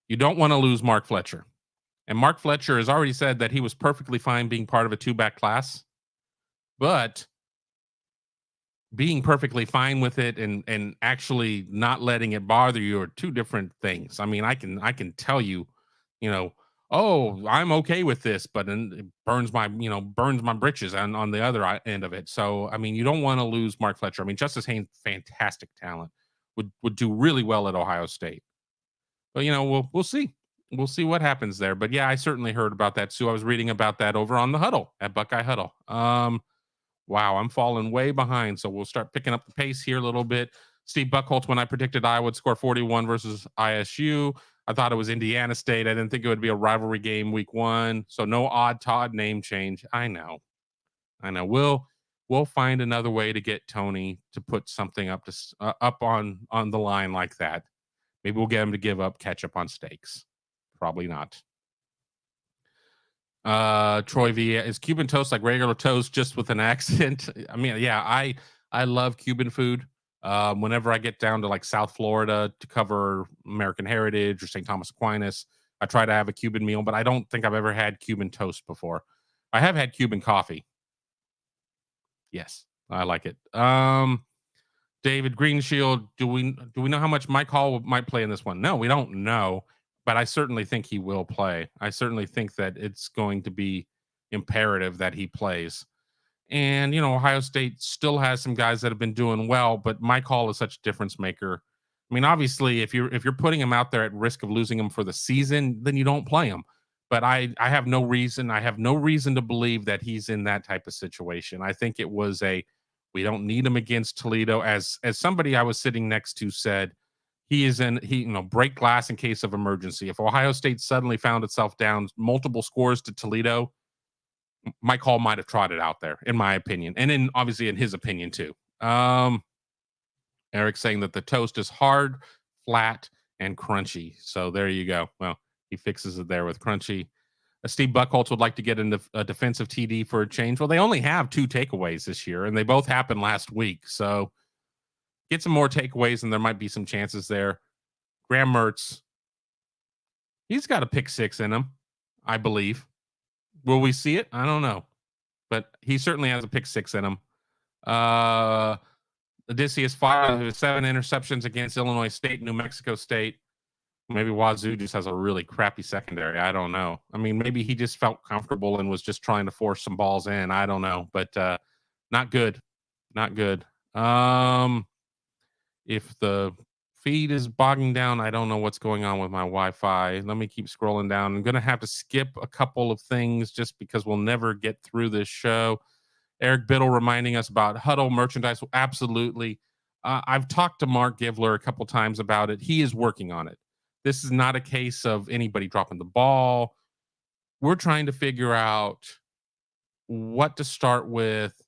You don't want to lose Mark Fletcher. And Mark Fletcher has already said that he was perfectly fine being part of a 2-back class, but being perfectly fine with it and actually not letting it bother you are two different things. I mean, I can tell you, you know, oh, I'm okay with this, but then it burns my britches on the other end of it. So I mean, you don't want to lose Mark Fletcher. I mean, Justice Haynes, fantastic talent, would do really well at Ohio State. But we'll see. We'll see what happens there. But yeah, I certainly heard about that too. I was reading about that over on the Huddle at Buckeye Huddle. Wow, I'm falling way behind. So we'll start picking up the pace here a little bit. Steve Buckholtz, when I predicted Iowa would score 41 versus ISU, I thought it was Indiana State. I didn't think it would be a rivalry game week 1. So no odd Todd name change. I know. We'll find another way to get Tony to put something up on the line like that. Maybe we'll get him to give up ketchup on steaks. Probably not. Troy V, is Cuban toast like regular toast just with an accent? I mean, yeah, I love Cuban food. Whenever I get down to like South Florida to cover American Heritage or St. Thomas Aquinas, I try to have a Cuban meal, but I don't think I've ever had Cuban toast before. I have had Cuban coffee. Yes, I like it. David Greenshield, do we know how much Mike Hall might play in this one? No, we don't know, but I certainly think he will play. I certainly think that it's going to be imperative that he plays. And Ohio State still has some guys that have been doing well, but Mike Hall is such a difference maker. I mean, obviously, if you're putting him out there at risk of losing him for the season, then you don't play him. But I have no reason to believe that he's in that type of situation. I think it was we don't need him against Toledo. As somebody I was sitting next to said, break glass in case of emergency. If Ohio State suddenly found itself down multiple scores to Toledo, Mike Hall might have trotted out there, in my opinion, and obviously in his opinion too. Eric saying that the toast is hard, flat, and crunchy. So there you go. Well, he fixes it there with crunchy. Steve Buckholtz would like to get into a defensive TD for a change. Well, they only have 2 takeaways this year, and they both happened last week. So get some more takeaways, and there might be some chances there. Graham Mertz, he's got a pick 6 in him, I believe. Will we see it? I don't know. But he certainly has a pick 6 in him. Odysseus 7 interceptions against Illinois State, New Mexico State. Maybe Wazoo just has a really crappy secondary. I don't know. I mean, maybe he just felt comfortable and was just trying to force some balls in. I don't know. But not good. Not good. If the feed is bogging down, I don't know what's going on with my Wi-Fi. Let me keep scrolling down. I'm going to have to skip a couple of things just because we'll never get through this show. Eric Biddle reminding us about Huddle merchandise. Absolutely. I've talked to Mark Givler a couple times about it. He is working on it. This is not a case of anybody dropping the ball. We're trying to figure out what to start with.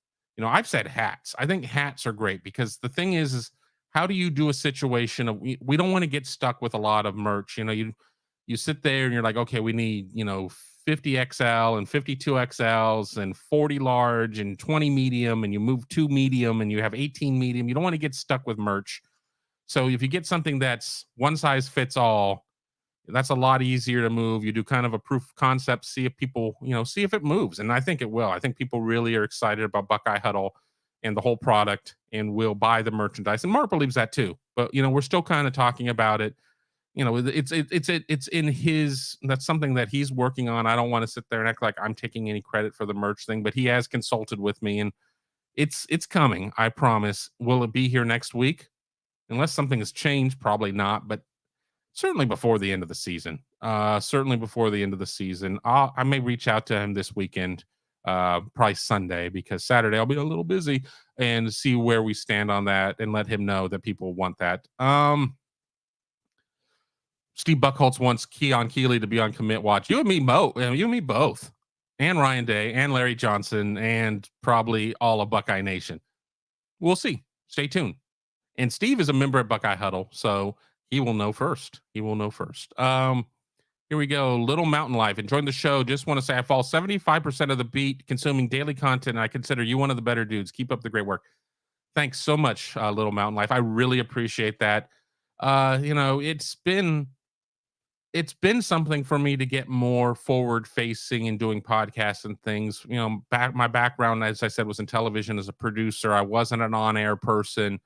I've said hats. I think hats are great because the thing is how do you do a situation of we don't want to get stuck with a lot of merch. You sit there and you're like, okay, we need 50 XL and 52 XLs and 40 large and 20 medium, and you move 2 medium and you have 18 medium. You don't want to get stuck with merch. So if you get something that's one size fits all, that's a lot easier to move. You do kind of a proof of concept, see if people, see if it moves. And I think it will. I think people really are excited about Buckeye Huddle and the whole product and will buy the merchandise. And Mark believes that too. But, we're still kind of talking about it. It's in his, that's something that he's working on. I don't want to sit there and act like I'm taking any credit for the merch thing, but he has consulted with me and it's coming. I promise. Will it be here next week? Unless something has changed, probably not, but certainly before the end of the season. Certainly before the end of the season. I may reach out to him this weekend, probably Sunday, because Saturday I'll be a little busy, and see where we stand on that and let him know that people want that. Steve Buckholtz wants Keon Keeley to be on commit watch. You and me both. And Ryan Day and Larry Johnson and probably all of Buckeye Nation. We'll see. Stay tuned. And Steve is a member of Buckeye Huddle, so he will know first. Here we go. Little Mountain Life. Enjoying the show. Just want to say I fall 75% of the beat consuming daily content. And I consider you one of the better dudes. Keep up the great work. Thanks so much, Little Mountain Life. I really appreciate that. It's been something for me to get more forward facing and doing podcasts and things. My background, as I said, was in television as a producer. I wasn't an on air person. It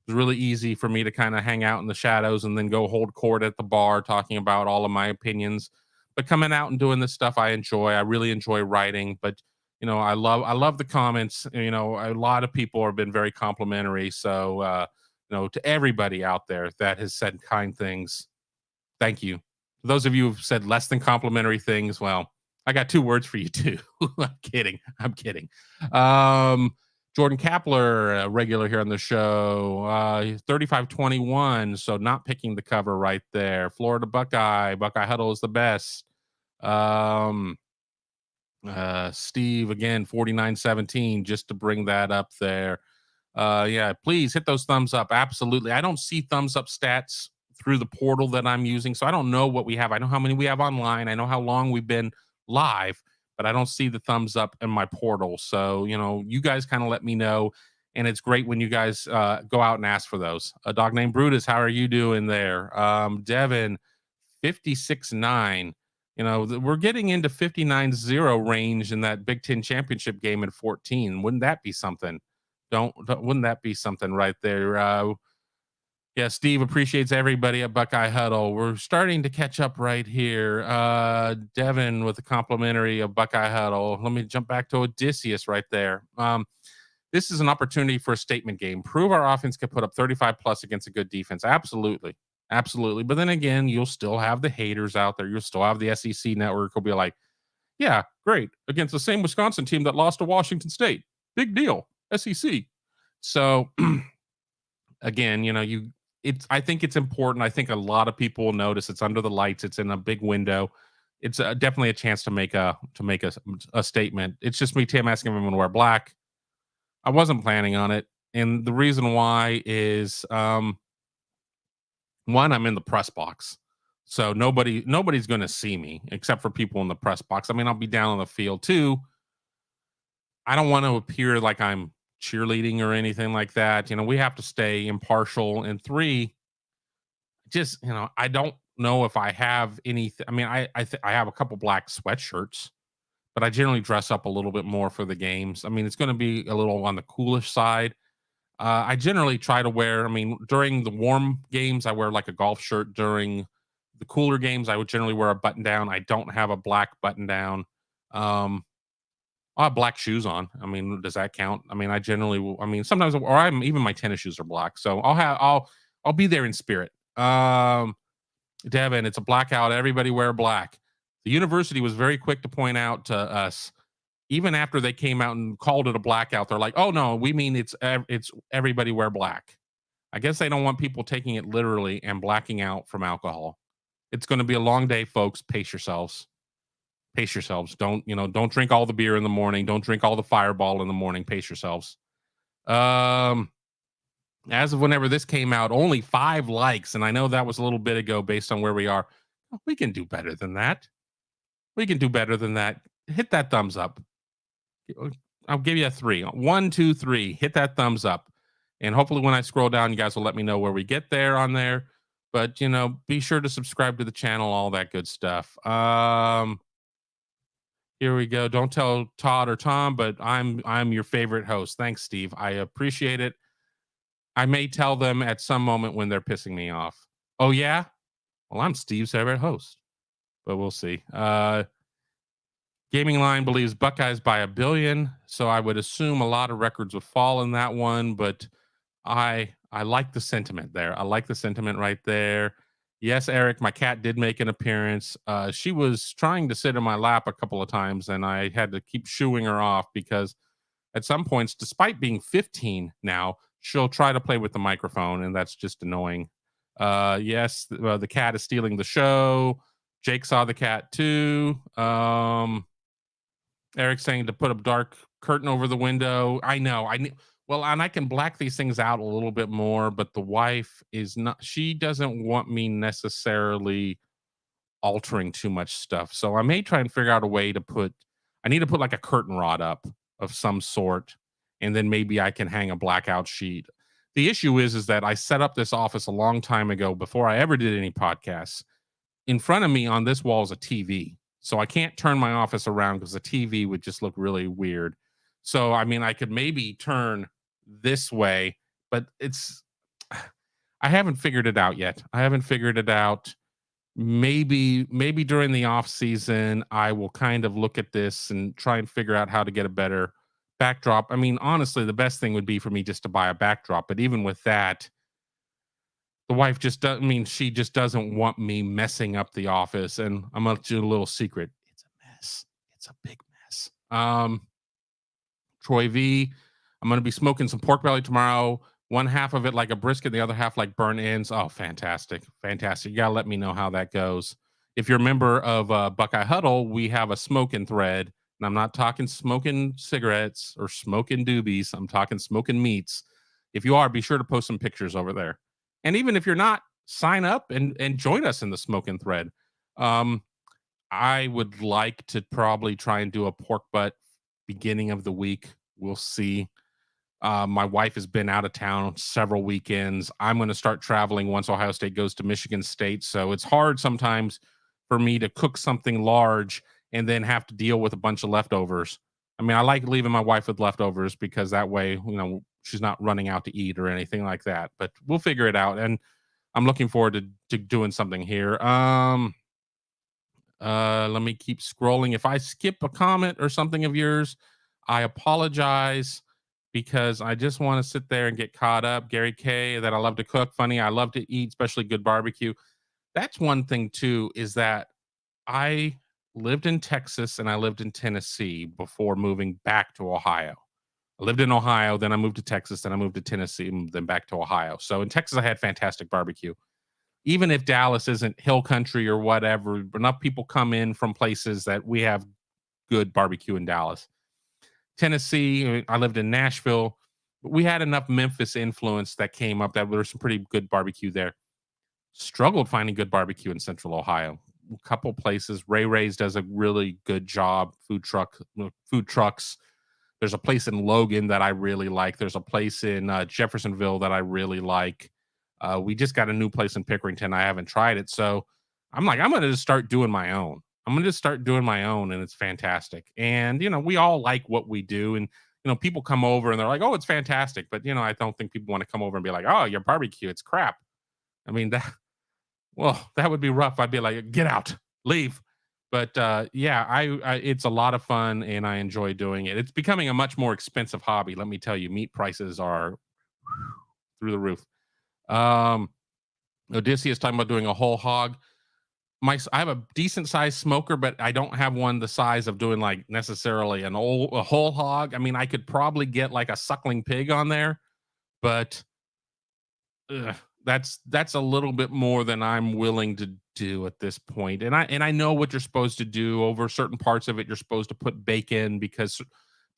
was really easy for me to kind of hang out in the shadows and then go hold court at the bar talking about all of my opinions. But coming out and doing this stuff, I enjoy. I really enjoy writing. But I love the comments. A lot of people have been very complimentary. So to everybody out there that has said kind things, thank you. Those of you who've said less than complimentary things, well, I got two words for you too. I'm kidding. I'm kidding. Um, Jordan Kapler, a regular here on the show, 3521. So not picking the cover right there. Florida Buckeye Huddle is the best. Um, Steve again, 4917, just to bring that up there. Yeah, please hit those thumbs up. Absolutely. I don't see thumbs up stats through the portal that I'm using, so I don't know what we have. I know how many we have online. I know how long we've been live, but I don't see the thumbs up in my portal. So, you guys kind of let me know. And it's great when you guys go out and ask for those. A dog named Brutus, how are you doing there? Devin, 56-9. We're getting into 59-0 range in that Big Ten championship game in 14. Wouldn't that be something? Wouldn't that be something right there? Yeah, Steve appreciates everybody at Buckeye Huddle. We're starting to catch up right here. Devin with a complimentary of Buckeye Huddle. Let me jump back to Odysseus right there. This is an opportunity for a statement game. Prove our offense can put up 35 plus against a good defense. Absolutely. Absolutely. But then again, you'll still have the haters out there. You'll still have the SEC network who'll be like, yeah, great. Against the same Wisconsin team that lost to Washington State. Big deal. SEC. So again, I think it's important. I think a lot of people will notice it's under the lights. It's in a big window. It's definitely a chance to make a statement. It's just me, Tim, asking everyone to wear black. I wasn't planning on it, and the reason why is one, I'm in the press box, so nobody's going to see me except for people in the press box. I mean, I'll be down on the field too. I don't want to appear like I'm cheerleading or anything like that. We have to stay impartial. And three, just I don't know if I have anything. I mean, I have a couple black sweatshirts, but I generally dress up a little bit more for the games. I mean, it's going to be a little on the coolish side. I generally try to wear. I mean, during the warm games, I wear like a golf shirt. During the cooler games, I would generally wear a button down. I don't have a black button down. I have black shoes on. I mean, does that count? I mean, I generally will. I mean, sometimes, or I'm even my tennis shoes are black. So I'll be there in spirit. Devin, it's a blackout. Everybody wear black. The university was very quick to point out to us, even after they came out and called it a blackout. They're like, "Oh no, we mean it's everybody wear black." I guess they don't want people taking it literally and blacking out from alcohol. It's going to be a long day, folks. Pace yourselves. Pace yourselves. Don't drink all the beer in the morning. Don't drink all the Fireball in the morning. Pace yourselves. Um, as of whenever this came out, only 5 likes, and I know that was a little bit ago based on where we are. We can do better than that. We can do better than that. Hit that thumbs up. I'll give you a 3. 1, 2, 3. Hit that thumbs up. And hopefully when I scroll down, you guys will let me know where we get there on there. But, be sure to subscribe to the channel, all that good stuff. Here we go. Don't tell Todd or Tom, but I'm your favorite host. Thanks, Steve. I appreciate it. I may tell them at some moment when they're pissing me off. Oh yeah? Well, I'm Steve's favorite host. But we'll see. Gaming Line believes Buckeyes by 1 billion, so I would assume a lot of records would fall in that one, but I like the sentiment there. I like the sentiment right there. Yes, Eric, my cat did make an appearance. She was trying to sit in my lap a couple of times, and I had to keep shooing her off because at some points, despite being 15 now, she'll try to play with the microphone, and that's just annoying. Yes, the cat is stealing the show. Jake saw the cat too. Eric saying to put a dark curtain over the window. I know. Well, and I can black these things out a little bit more, but the wife is not. She doesn't want me necessarily altering too much stuff. So I may try and figure out a way to I need to put like a curtain rod up of some sort, and then maybe I can hang a blackout sheet. The issue is that I set up this office a long time ago before I ever did any podcasts. In front of me on this wall is a TV. So I can't turn my office around because the TV would just look really weird. So I mean, I could maybe turn this way, but I haven't figured it out yet. I haven't figured it out. Maybe during the off season I will kind of look at this and try and figure out how to get a better backdrop. I mean, honestly, the best thing would be for me just to buy a backdrop, but even with that, the wife just doesn't, I mean, she just doesn't want me messing up the office. And I'm gonna do a little secret. It's a mess. It's a big mess. Troy V. I'm going to be smoking some pork belly tomorrow. One half of it like a brisket, the other half like burnt ends. Oh, fantastic. Fantastic. You got to let me know how that goes. If you're a member of Buckeye Huddle, we have a smoking thread. And I'm not talking smoking cigarettes or smoking doobies. I'm talking smoking meats. If you are, be sure to post some pictures over there. And even if you're not, sign up and join us in the smoking thread. I would like to probably try and do a pork butt beginning of the week. We'll see. My wife has been out of town several weekends. I'm going to start traveling once Ohio State goes to Michigan State. So it's hard sometimes for me to cook something large and then have to deal with a bunch of leftovers. I mean, I like leaving my wife with leftovers because that way, she's not running out to eat or anything like that. But we'll figure it out. And I'm looking forward to doing something here. Let me keep scrolling. If I skip a comment or something of yours, I apologize because I just want to sit there and get caught up. Gary K, that I love to cook. Funny, I love to eat, especially good barbecue. That's one thing too, is that I lived in Texas and I lived in Tennessee before moving back to Ohio. I lived in Ohio, then I moved to Texas, then I moved to Tennessee, and then back to Ohio. So in Texas, I had fantastic barbecue. Even if Dallas isn't hill country or whatever, enough people come in from places that we have good barbecue in Dallas. Tennessee, I lived in Nashville. We had enough Memphis influence that came up that there was some pretty good barbecue there. Struggled finding good barbecue in Central Ohio. A couple places. Ray Ray's does a really good job. Food trucks. There's a place in Logan that I really like. There's a place in Jeffersonville that I really like. We just got a new place in Pickerington. I haven't tried it. So I'm like, I'm going to just start doing my own. And it's fantastic. And, we all like what we do. And, people come over and they're like, oh, it's fantastic. But, I don't think people want to come over and be like, oh, your barbecue, it's crap. I mean, that would be rough. I'd be like, get out, leave. But yeah, it's a lot of fun and I enjoy doing it. It's becoming a much more expensive hobby. Let me tell you, meat prices are through the roof. Odysseus talking about doing a whole hog. I have a decent sized smoker, but I don't have one the size of doing like necessarily a whole hog. I mean, I could probably get like a suckling pig on there, but that's a little bit more than I'm willing to do at this point. And I know what you're supposed to do. Over certain parts of it, you're supposed to put bacon because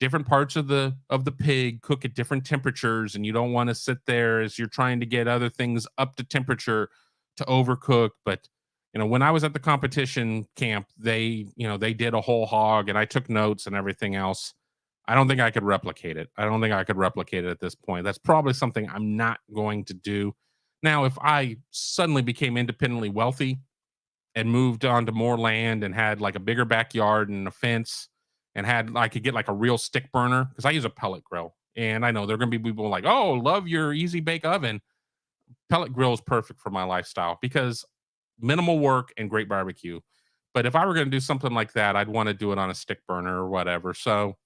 different parts of the pig cook at different temperatures, and you don't want to sit there as you're trying to get other things up to temperature to overcook. But when I was at the competition camp, they did a whole hog and I took notes and everything else. I don't think I could replicate it. At this point. That's probably something I'm not going to do. Now, if I suddenly became independently wealthy and moved on to more land and had like a bigger backyard and a fence and I could get like a real stick burner, because I use a pellet grill. And I know there are going to be people like, oh, love your easy bake oven. Pellet grill is perfect for my lifestyle because minimal work and great barbecue. But if I were going to do something like that, I'd want to do it on a stick burner or whatever. So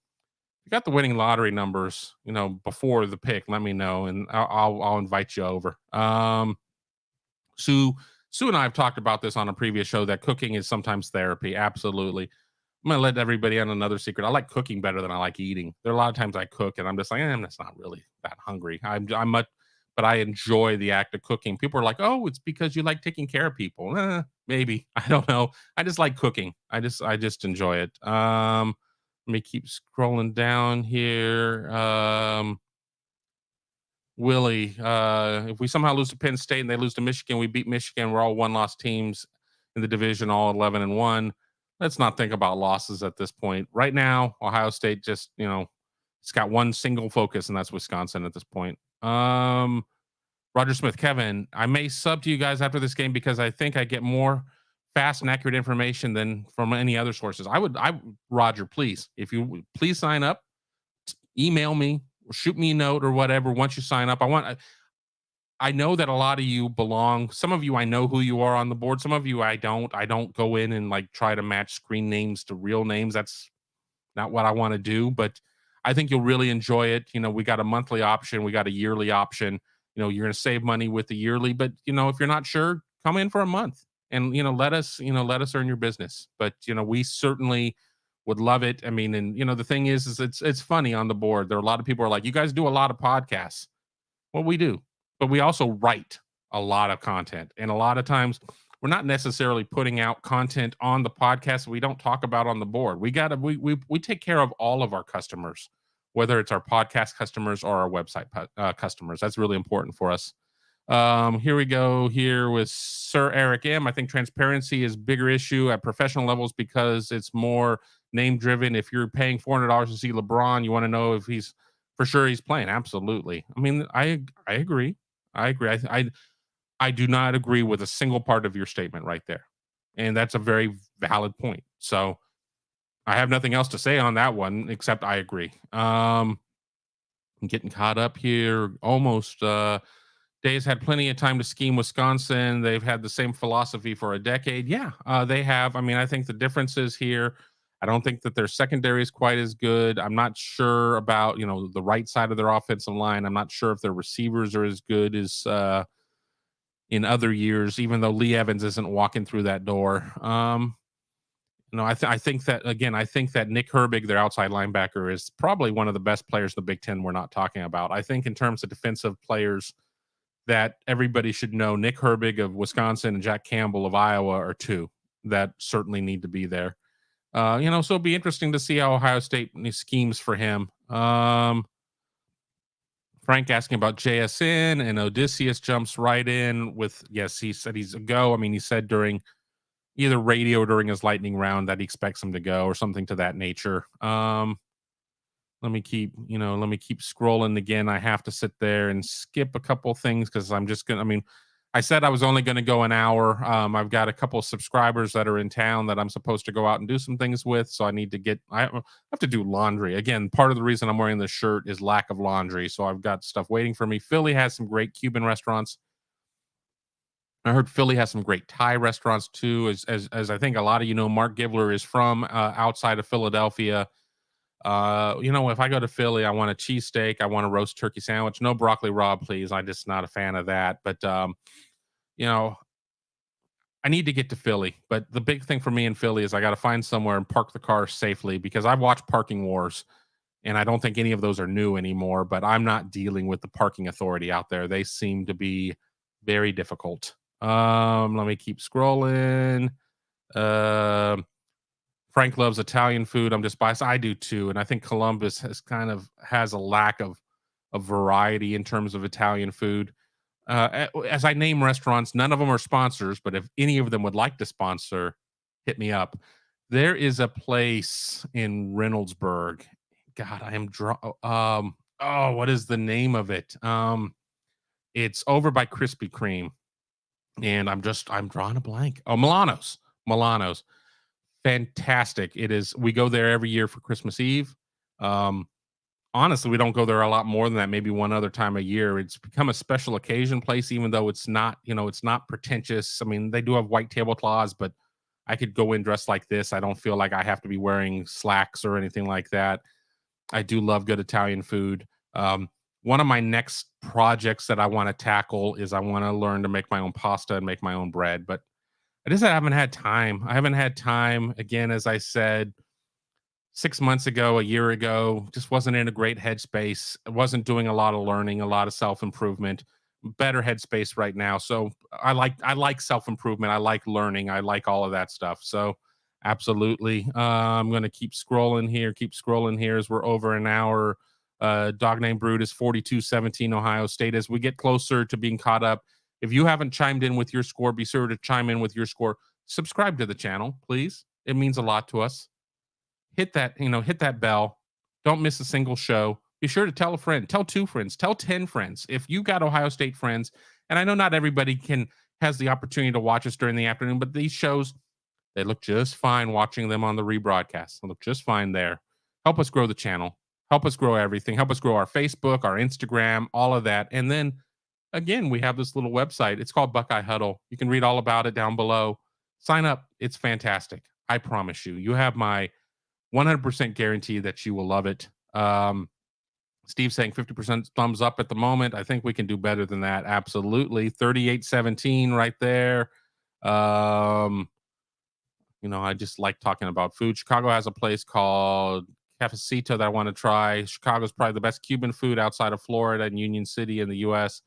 you got the winning lottery numbers, before the pick, let me know and I'll invite you over. Sue and I have talked about this on a previous show that cooking is sometimes therapy. Absolutely. I'm going to let everybody in another secret. I like cooking better than I like eating. There are a lot of times I cook and I'm just like, I'm just not really that hungry. But I enjoy the act of cooking. People are like, oh, it's because you like taking care of people. Maybe. I don't know. I just like cooking. I just enjoy it. Let me keep scrolling down here. Willie, if we somehow lose to Penn State and they lose to Michigan, we beat Michigan. We're all one-loss teams. in the division, all 11-1. Let's not think about losses at this point. Right now, Ohio State just, it's got one single focus, and that's Wisconsin at this point. Roger Smith, Kevin, I may sub to you guys after this game because I think I get more fast and accurate information than from any other sources. Roger, please, if you please sign up, email me, or shoot me a note or whatever. Once you sign up, I know that a lot of you belong. Some of you, I know who you are on the board. Some of you, I don't. I don't go in and like try to match screen names to real names. That's not what I want to do, but I think you'll really enjoy it. We got a monthly option, we got a yearly option. You're going to save money with the yearly, but if you're not sure, come in for a month and let us earn your business. But we certainly would love it. I mean, and the thing is it's funny on the board. There are a lot of people are like, you guys do a lot of podcasts. Well, we do, but we also write a lot of content, and a lot of times we're not necessarily putting out content on the podcast we don't talk about on the board. We take care of all of our customers, whether it's our podcast customers or our website customers. That's really important for us. Here we go here with Sir Eric M. I think transparency is a bigger issue at professional levels because it's more name driven. If you're paying $400 to see LeBron, you want to know if he's for sure he's playing. Absolutely. I mean, I agree. I agree. I do not agree with a single part of your statement right there. And that's a very valid point. So I have nothing else to say on that one, except I agree. I'm getting caught up here. Almost Days had plenty of time to scheme Wisconsin. They've had the same philosophy for a decade. Yeah, they have. I mean, I think the difference is here. I don't think that their secondary is quite as good. I'm not sure about, the right side of their offensive line. I'm not sure if their receivers are as good as in other years, even though Lee Evans isn't walking through that door. I think that, again, I think that Nick Herbig, their outside linebacker, is probably one of the best players in the Big Ten we're not talking about. I think in terms of defensive players that everybody should know, Nick Herbig of Wisconsin and Jack Campbell of Iowa are two that certainly need to be there. So it'll be interesting to see how Ohio State schemes for him. Frank asking about JSN, and Odysseus jumps right in with, yes, he said he's a go. I mean, he said during either radio or during his lightning round that he expects him to go or something to that nature. Let me keep scrolling again. I have to sit there and skip a couple things because I said I was only going to go an hour. I've got a couple of subscribers that are in town that I'm supposed to go out and do some things with. So I have to do laundry. Again, part of the reason I'm wearing this shirt is lack of laundry. So I've got stuff waiting for me. Philly has some great Cuban restaurants. I heard Philly has some great Thai restaurants too. As I think a lot of Mark Givler is from outside of Philadelphia. If I go to Philly, I want a cheesesteak. I want a roast turkey sandwich. No broccoli raw, please. I'm just not a fan of that. But, I need to get to Philly. But the big thing for me in Philly is I got to find somewhere and park the car safely because I've watched Parking Wars, and I don't think any of those are new anymore. But I'm not dealing with the parking authority out there. They seem to be very difficult. Let me keep scrolling. Frank loves Italian food. I'm just biased. I do too. And I think Columbus has a lack of variety in terms of Italian food. As I name restaurants, none of them are sponsors, but if any of them would like to sponsor, hit me up. There is a place in Reynoldsburg. God, I am what is the name of it? It's over by Krispy Kreme. And I'm drawing a blank. Oh, Milano's. Fantastic. It is. We go there every year for Christmas Eve. Honestly, we don't go there a lot more than that, maybe one other time a year. It's become a special occasion place, even though it's not, it's not pretentious. I mean, they do have white tablecloths, but I could go in dressed like this. I don't feel like I have to be wearing slacks or anything like that. I do love good Italian food. One of my next projects that I want to tackle is I want to learn to make my own pasta and make my own bread, but I haven't had time. I haven't had time. Again, as I said, 6 months ago, a year ago, just wasn't in a great headspace. I wasn't doing a lot of learning, a lot of self-improvement. Better headspace right now. So I like self-improvement. I like learning. I like all of that stuff. So absolutely. I'm going to keep scrolling here as we're over an hour. Dog named Brood is 42-17 Ohio State. As we get closer to being caught up, if you haven't chimed in with your score, be sure to chime in with your score. subscribe to the channel, please. It means a lot to us. Hit that bell. Don't miss a single show. Be sure to tell a friend, tell 2 friends, tell 10 friends. If you got Ohio State friends, and I know not everybody has the opportunity to watch us during the afternoon, but these shows, they look just fine watching them on the rebroadcast. They look just fine there. Help us grow the channel. Help us grow everything. Help us grow our Facebook, our Instagram, all of that. And then again, we have this little website. It's called Buckeye Huddle. You can read all about it down below. Sign up. It's fantastic. I promise you. You have my 100% guarantee that you will love it. Steve saying 50% thumbs up at the moment. I think we can do better than that. Absolutely. 38-17 right there. I just like talking about food. Chicago has a place called Cafecito that I want to try. Chicago's probably the best Cuban food outside of Florida and Union City in the U.S.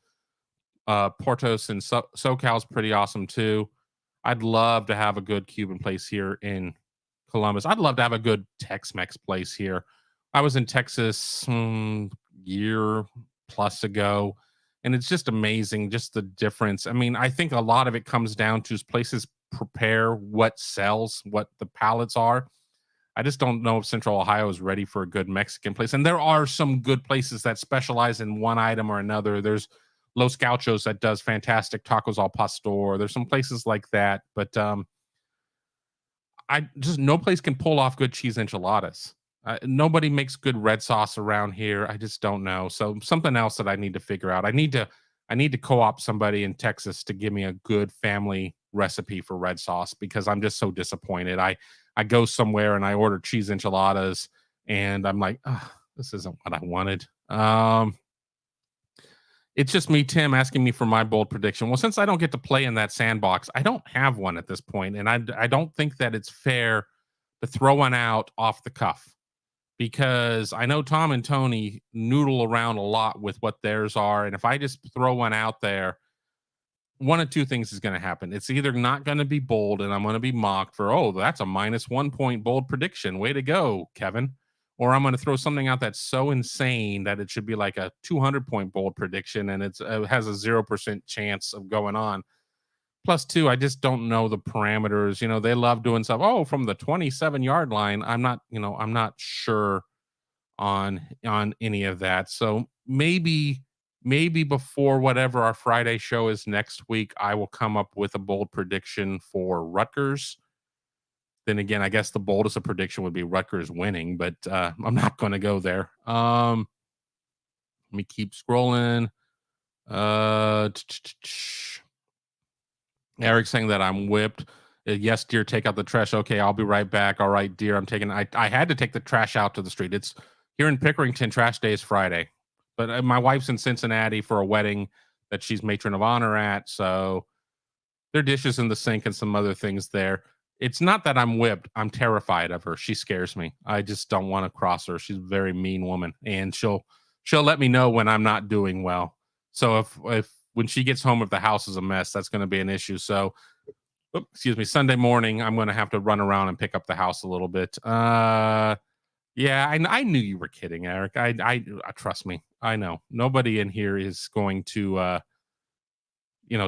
Portos and SoCal's pretty awesome too. I'd love to have a good Cuban place here in Columbus. I'd love to have a good Tex-Mex place here. I was in Texas year plus ago, and it's just amazing, just the difference. I mean, I think a lot of it comes down to places prepare what sells, what the palates are. I just don't know if Central Ohio is ready for a good Mexican place. And there are some good places that specialize in one item or another. There's Los Gauchos that does fantastic tacos al pastor. There's some places like that, but no place can pull off good cheese enchiladas. Nobody makes good red sauce around here. I just don't know. So something else that I need to figure out. I need to co-op somebody in Texas to give me a good family recipe for red sauce, because I'm just so disappointed. I go somewhere and I order cheese enchiladas and I'm like, oh, this isn't what I wanted. It's just me, Tim, asking me for my bold prediction. Well, since I don't get to play in that sandbox, I don't have one at this point, and I don't think that it's fair to throw one out off the cuff, because I know Tom and Tony noodle around a lot with what theirs are, and if I just throw one out there, one of two things is going to happen. It's either not going to be bold, and I'm going to be mocked for, oh, that's a -1 point bold prediction. Way to go, Kevin. Or I'm going to throw something out that's so insane that it should be like a 200-point bold prediction, and it has a 0% chance of going on. Plus, two, I just don't know the parameters. They love doing stuff. Oh, from the 27-yard line. I'm not sure on any of that. So maybe before whatever our Friday show is next week, I will come up with a bold prediction for Rutgers. Then again, I guess the boldest of prediction would be Rutgers winning, but I'm not going to go there. Let me keep scrolling. Eric saying that I'm whipped. Yes, dear, take out the trash. Okay, I'll be right back. All right, dear, I had to take the trash out to the street. It's here in Pickerington, trash day is Friday. But my wife's in Cincinnati for a wedding that she's matron of honor at. So there are dishes in the sink and some other things there. It's not that I'm whipped. I'm terrified of her. She scares me. I just don't want to cross her. She's a very mean woman, and she'll let me know when I'm not doing well. So if when she gets home, if the house is a mess, that's going to be an issue. So, Sunday morning, I'm going to have to run around and pick up the house a little bit. Yeah, I knew you were kidding, Eric. I trust me. I know nobody in here is going to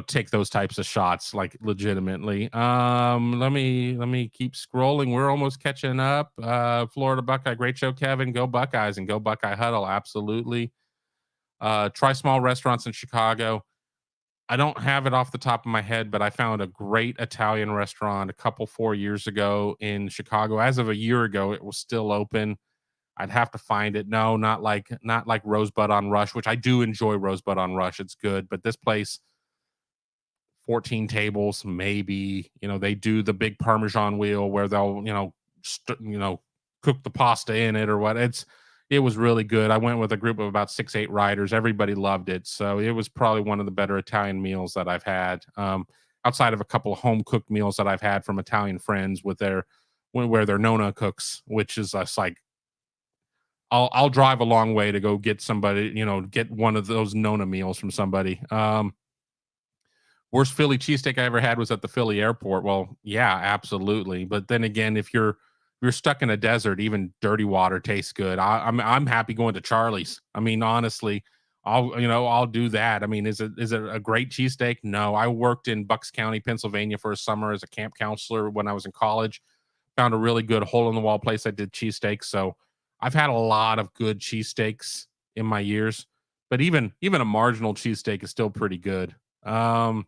take those types of shots, like, legitimately. Let me keep scrolling. We're almost catching up. Florida Buckeye, great show, Kevin. Go Buckeyes and go Buckeye Huddle. Absolutely. Try small restaurants in Chicago. I don't have it off the top of my head, but I found a great Italian restaurant 4 years ago in Chicago. As of a year ago, it was still open. I'd have to find it. No, not like Rosebud on Rush, which I do enjoy Rosebud on Rush. It's good, but this place, 14 tables, maybe. They do the big Parmesan wheel where they'll cook the pasta in it or what. It was really good. I went with a group of about 6-8 riders. Everybody loved it, so it was probably one of the better Italian meals that I've had, outside of a couple of home cooked meals that I've had from Italian friends where their nonna cooks, which is just like, I'll drive a long way to go get somebody, get one of those nonna meals from somebody. Worst Philly cheesesteak I ever had was at the Philly airport. Well, yeah, absolutely. But then again, if you're stuck in a desert, even dirty water tastes good. I'm happy going to Charlie's. I mean, honestly, I'll do that. I mean, is it a great cheesesteak? No. I worked in Bucks County, Pennsylvania for a summer as a camp counselor when I was in college. Found a really good hole in the wall place that did cheesesteaks. So I've had a lot of good cheesesteaks in my years, but even a marginal cheesesteak is still pretty good. Pablo's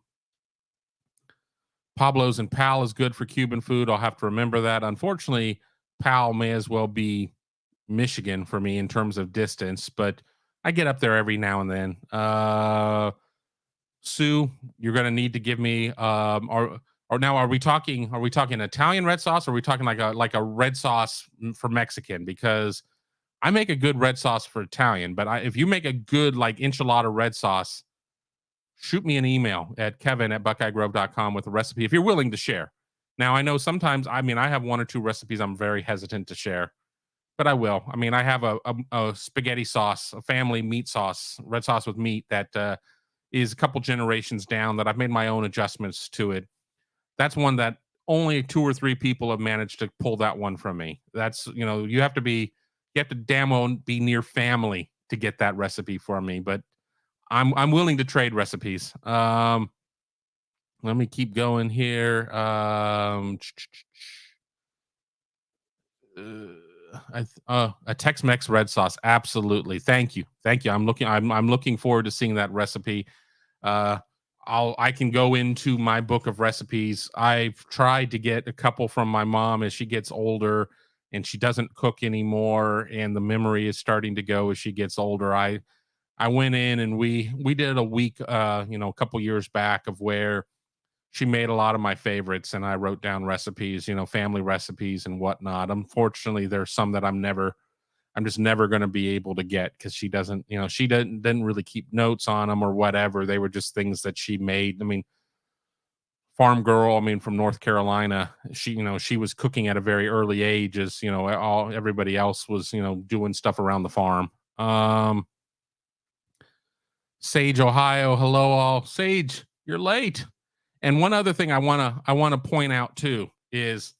and Pal is good for Cuban food. I'll have to remember that. Unfortunately, Pal may as well be Michigan for me in terms of distance, but I get up there every now and then. Sue, you're gonna need to give me or now are we talking Italian red sauce, or are we talking like a red sauce for Mexican? Because I make a good red sauce for Italian, but if you make a good like enchilada red sauce, shoot me an email at kevin@buckeyegrove.com with a recipe if you're willing to share. Now, I know sometimes, I mean, I have one or two recipes I'm very hesitant to share, but I will. I mean, I have a spaghetti sauce, a family meat sauce, red sauce with meat that is a couple generations down that I've made my own adjustments to it. That's one that only two or three people have managed to pull that one from me. That's, you have to damn well be near family to get that recipe from me, but I'm willing to trade recipes. Let me keep going here. A Tex-Mex red sauce, absolutely. Thank you, thank you. I'm looking forward to seeing that recipe. Uh, I can go into my book of recipes. I've tried to get a couple from my mom as she gets older, and she doesn't cook anymore, and the memory is starting to go as she gets older. I went in and we did a week, a couple years back of where she made a lot of my favorites, and I wrote down recipes, family recipes and whatnot. Unfortunately, there's some that I'm just never going to be able to get because she doesn't, she didn't really keep notes on them or whatever. They were just things that she made. I mean, farm girl, I mean, from North Carolina, she was cooking at a very early age as, everybody else was, doing stuff around the farm. Sage, Ohio. Hello all. Sage, you're late. And one other thing I wanna point out too is,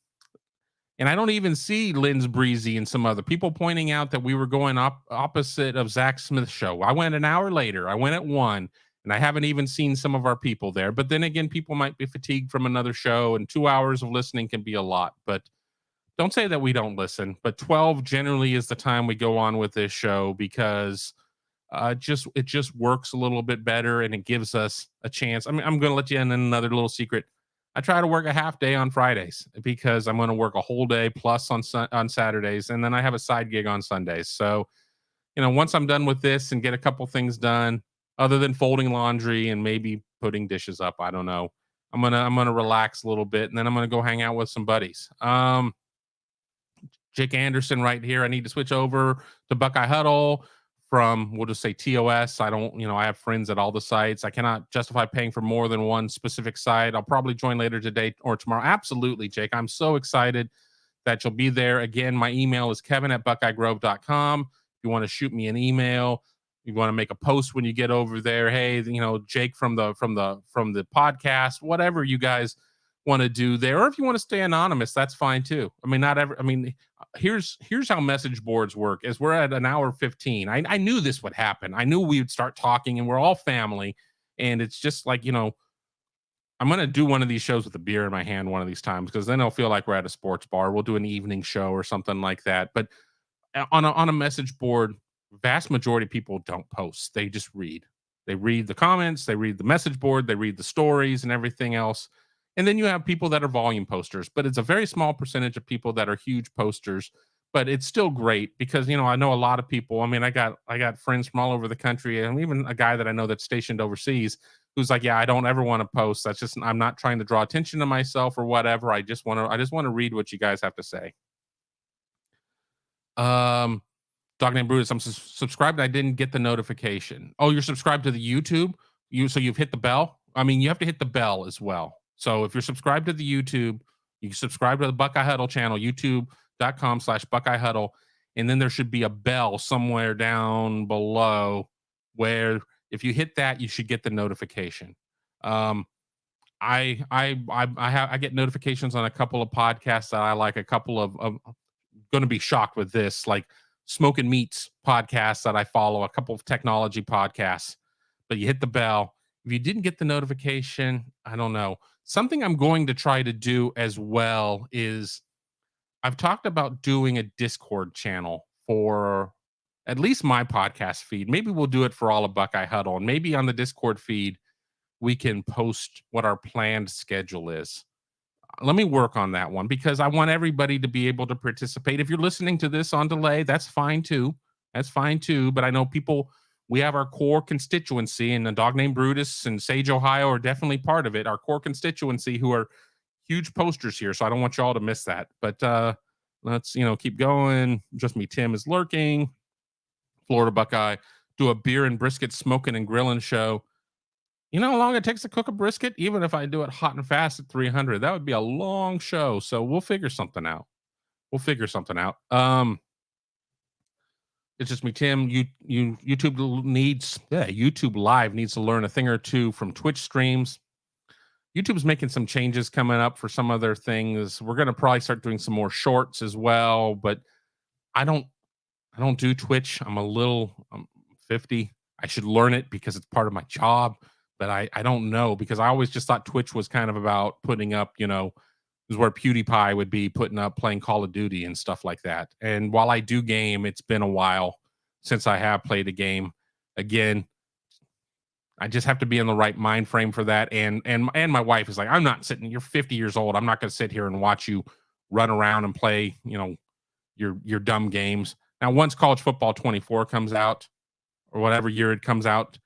and I don't even see Lynn's Breezy and some other people pointing out that we were going opposite of Zach Smith's show. I went an hour later. I went at 1, and I haven't even seen some of our people there. But then again, people might be fatigued from another show, and 2 hours of listening can be a lot. But don't say that we don't listen. But 12 generally is the time we go on with this show because it just works a little bit better, and it gives us a chance. I mean, I'm going to let you in another little secret. I try to work a half day on Fridays because I'm going to work a whole day plus on Saturdays, and then I have a side gig on Sundays. So, once I'm done with this and get a couple things done, other than folding laundry and maybe putting dishes up, I don't know. I'm gonna relax a little bit, and then I'm gonna go hang out with some buddies. Jake Anderson right here. I need to switch over to Buckeye Huddle from, we'll just say, TOS. I don't, I have friends at all the sites. I cannot justify paying for more than one specific site. I'll probably join later today or tomorrow. Absolutely, Jake. I'm so excited that you'll be there. Again, my email is kevin@buckeyegrove.com. If you want to shoot me an email, you want to make a post when you get over there. Hey, Jake from the podcast, whatever you guys want to do there. Or if you want to stay anonymous, that's fine too. I mean, not ever, I mean, here's how message boards work. As we're at an hour 15, I knew this would happen. I knew we would start talking, and we're all family. And it's just like, I'm going to do one of these shows with a beer in my hand one of these times, because then it'll feel like we're at a sports bar. We'll do an evening show or something like that. But on a message board, vast majority of people don't post. They just read. They read the comments, they read the message board, they read the stories and everything else. And then you have people that are volume posters, but it's a very small percentage of people that are huge posters. But it's still great because, I know a lot of people. I mean, I got friends from all over the country, and even a guy that I know that's stationed overseas who's like, yeah, I don't ever want to post. That's just, I'm not trying to draw attention to myself or whatever. I just want to read what you guys have to say. Dog named Brutus, I'm subscribed. I didn't get the notification. Oh, you're subscribed to the YouTube. So you've hit the bell. I mean, you have to hit the bell as well. So if you're subscribed to the YouTube, you can subscribe to the Buckeye Huddle channel, youtube.com/Buckeye Huddle. And then there should be a bell somewhere down below where if you hit that, you should get the notification. I get notifications on a couple of podcasts that I like. A couple of going to be shocked with this. Like Smoking Meats podcasts that I follow, a couple of technology podcasts, but you hit the bell. If you didn't get the notification, I don't know. Something I'm going to try to do as well is I've talked about doing a Discord channel for at least my podcast feed. Maybe we'll do it for all of Buckeye Huddle. And maybe on the Discord feed, we can post what our planned schedule is. Let me work on that one because I want everybody to be able to participate. If you're listening to this on delay, that's fine too. That's fine too. But I know people, we have our core constituency, and a dog named Brutus and Sage, Ohio are definitely part of it. Our core constituency who are huge posters here. So I don't want y'all to miss that. But let's, keep going. Just Me Tim is lurking. Florida Buckeye, do a beer and brisket smoking and grilling show. You know how long it takes to cook a brisket? Even if I do it hot and fast at 300, that would be a long show. So we'll figure something out. It's just me, Tim. YouTube Live needs to learn a thing or two from Twitch streams. YouTube's making some changes coming up for some other things. We're going to probably start doing some more shorts as well, but I don't do Twitch. I'm 50. I should learn it because it's part of my job. But I don't know, because I always just thought Twitch was kind of about putting up, is where PewDiePie would be putting up playing Call of Duty and stuff like that. And while I do game, it's been a while since I have played a game. Again, I just have to be in the right mind frame for that. And my wife is like, I'm not sitting, you're 50 years old. I'm not going to sit here and watch you run around and play, your dumb games. Now, once College Football 24 comes out, or whatever year it comes out,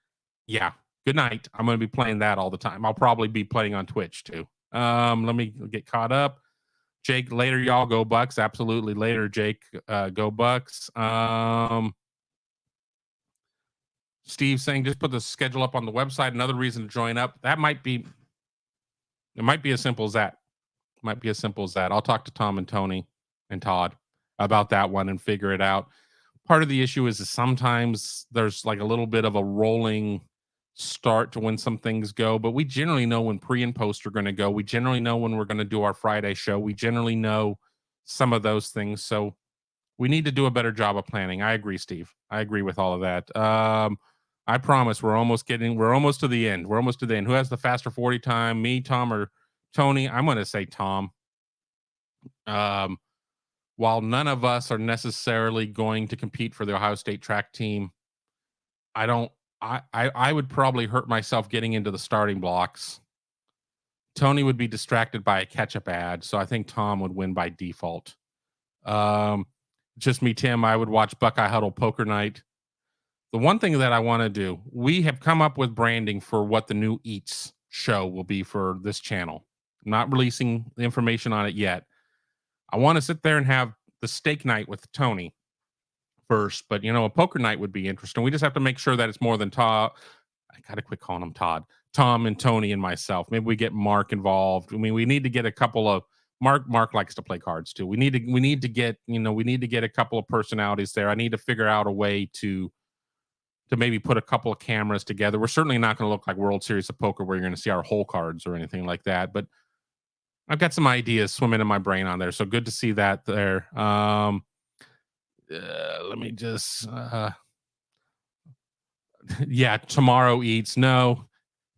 yeah, good night. I'm going to be playing that all the time. I'll probably be playing on Twitch too. Let me get caught up. Jake, later, y'all. Go Bucks. Absolutely. Later, Jake. Go Bucks. Steve saying just put the schedule up on the website. Another reason to join up. It might be as simple as that. I'll talk to Tom and Tony and Todd about that one and figure it out. Part of the issue is sometimes there's like a little bit of a rolling start to when some things go, but we generally know when pre and post are going to go. We generally know when we're going to do our Friday show. We generally know some of those things. So we need to do a better job of planning. I agree, Steve. I agree with all of that. I promise we're almost to the end. Who has the faster 40 time? Me, Tom, or Tony? I'm going to say Tom. While none of us are necessarily going to compete for the Ohio State track team, I would probably hurt myself getting into the starting blocks. Tony would be distracted by a ketchup ad, so I think Tom would win by default. Just me, Tim. I would watch Buckeye Huddle Poker Night. The one thing that I want to do, we have come up with branding for what the new Eats show will be for this channel. I'm not releasing the information on it yet. I want to sit there and have the steak night with Tony first, but a poker night would be interesting. We just have to make sure that it's more than Todd. I gotta quit calling him Todd. Tom and Tony and myself. Maybe we get Mark involved. I mean, we need to get a couple of Mark likes to play cards too. We need to get a couple of personalities there. I need to figure out a way to maybe put a couple of cameras together. We're certainly not going to look like World Series of Poker where you're going to see our whole cards or anything like that, but I've got some ideas swimming in my brain on there. So good to see that there. Let me just, Tomorrow Eats. No,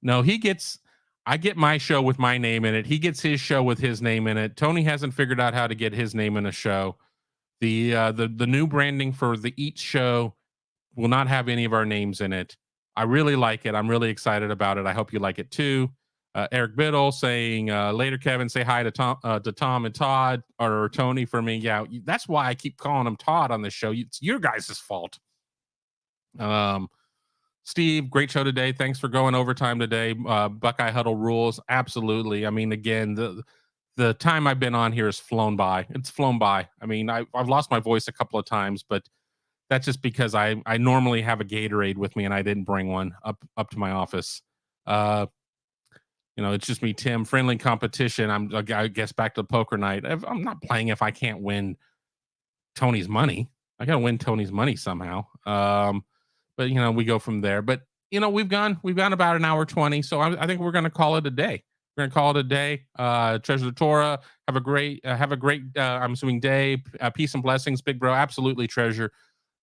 I get my show with my name in it. He gets his show with his name in it. Tony hasn't figured out how to get his name in a show. The new branding for the Eats show will not have any of our names in it. I really like it. I'm really excited about it. I hope you like it too. Eric Biddle saying, later, Kevin, say hi to Tom and Todd, or Tony for me. Yeah, that's why I keep calling him Todd on the show. It's your guys' fault. Steve, great show today. Thanks for going overtime today. Buckeye Huddle rules. Absolutely. I mean, again, the time I've been on here has flown by. It's flown by. I mean, I've lost my voice a couple of times, but that's just because I normally have a Gatorade with me and I didn't bring one up to my office. It's just me, Tim. Friendly competition. I guess back to the poker night. I'm not playing if I can't win Tony's money. I got to win Tony's money somehow. But we go from there. But we've gone about an hour 20. So I think we're going to call it a day. Treasure the Torah. Have a great, I'm assuming day. Peace and blessings, big bro. Absolutely, Treasure.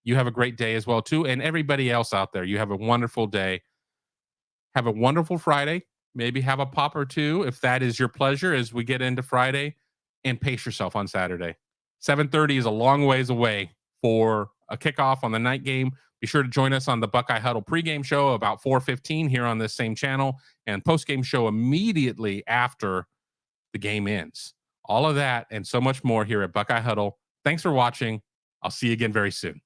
You have a great day as well, too. And everybody else out there, you have a wonderful day. Have a wonderful Friday. Maybe have a pop or two if that is your pleasure as we get into Friday, and pace yourself on Saturday. 7:30 is a long ways away for a kickoff on the night game. Be sure to join us on the Buckeye Huddle pregame show about 4:15 here on this same channel, and postgame show immediately after the game ends. All of that and so much more here at Buckeye Huddle. Thanks for watching. I'll see you again very soon.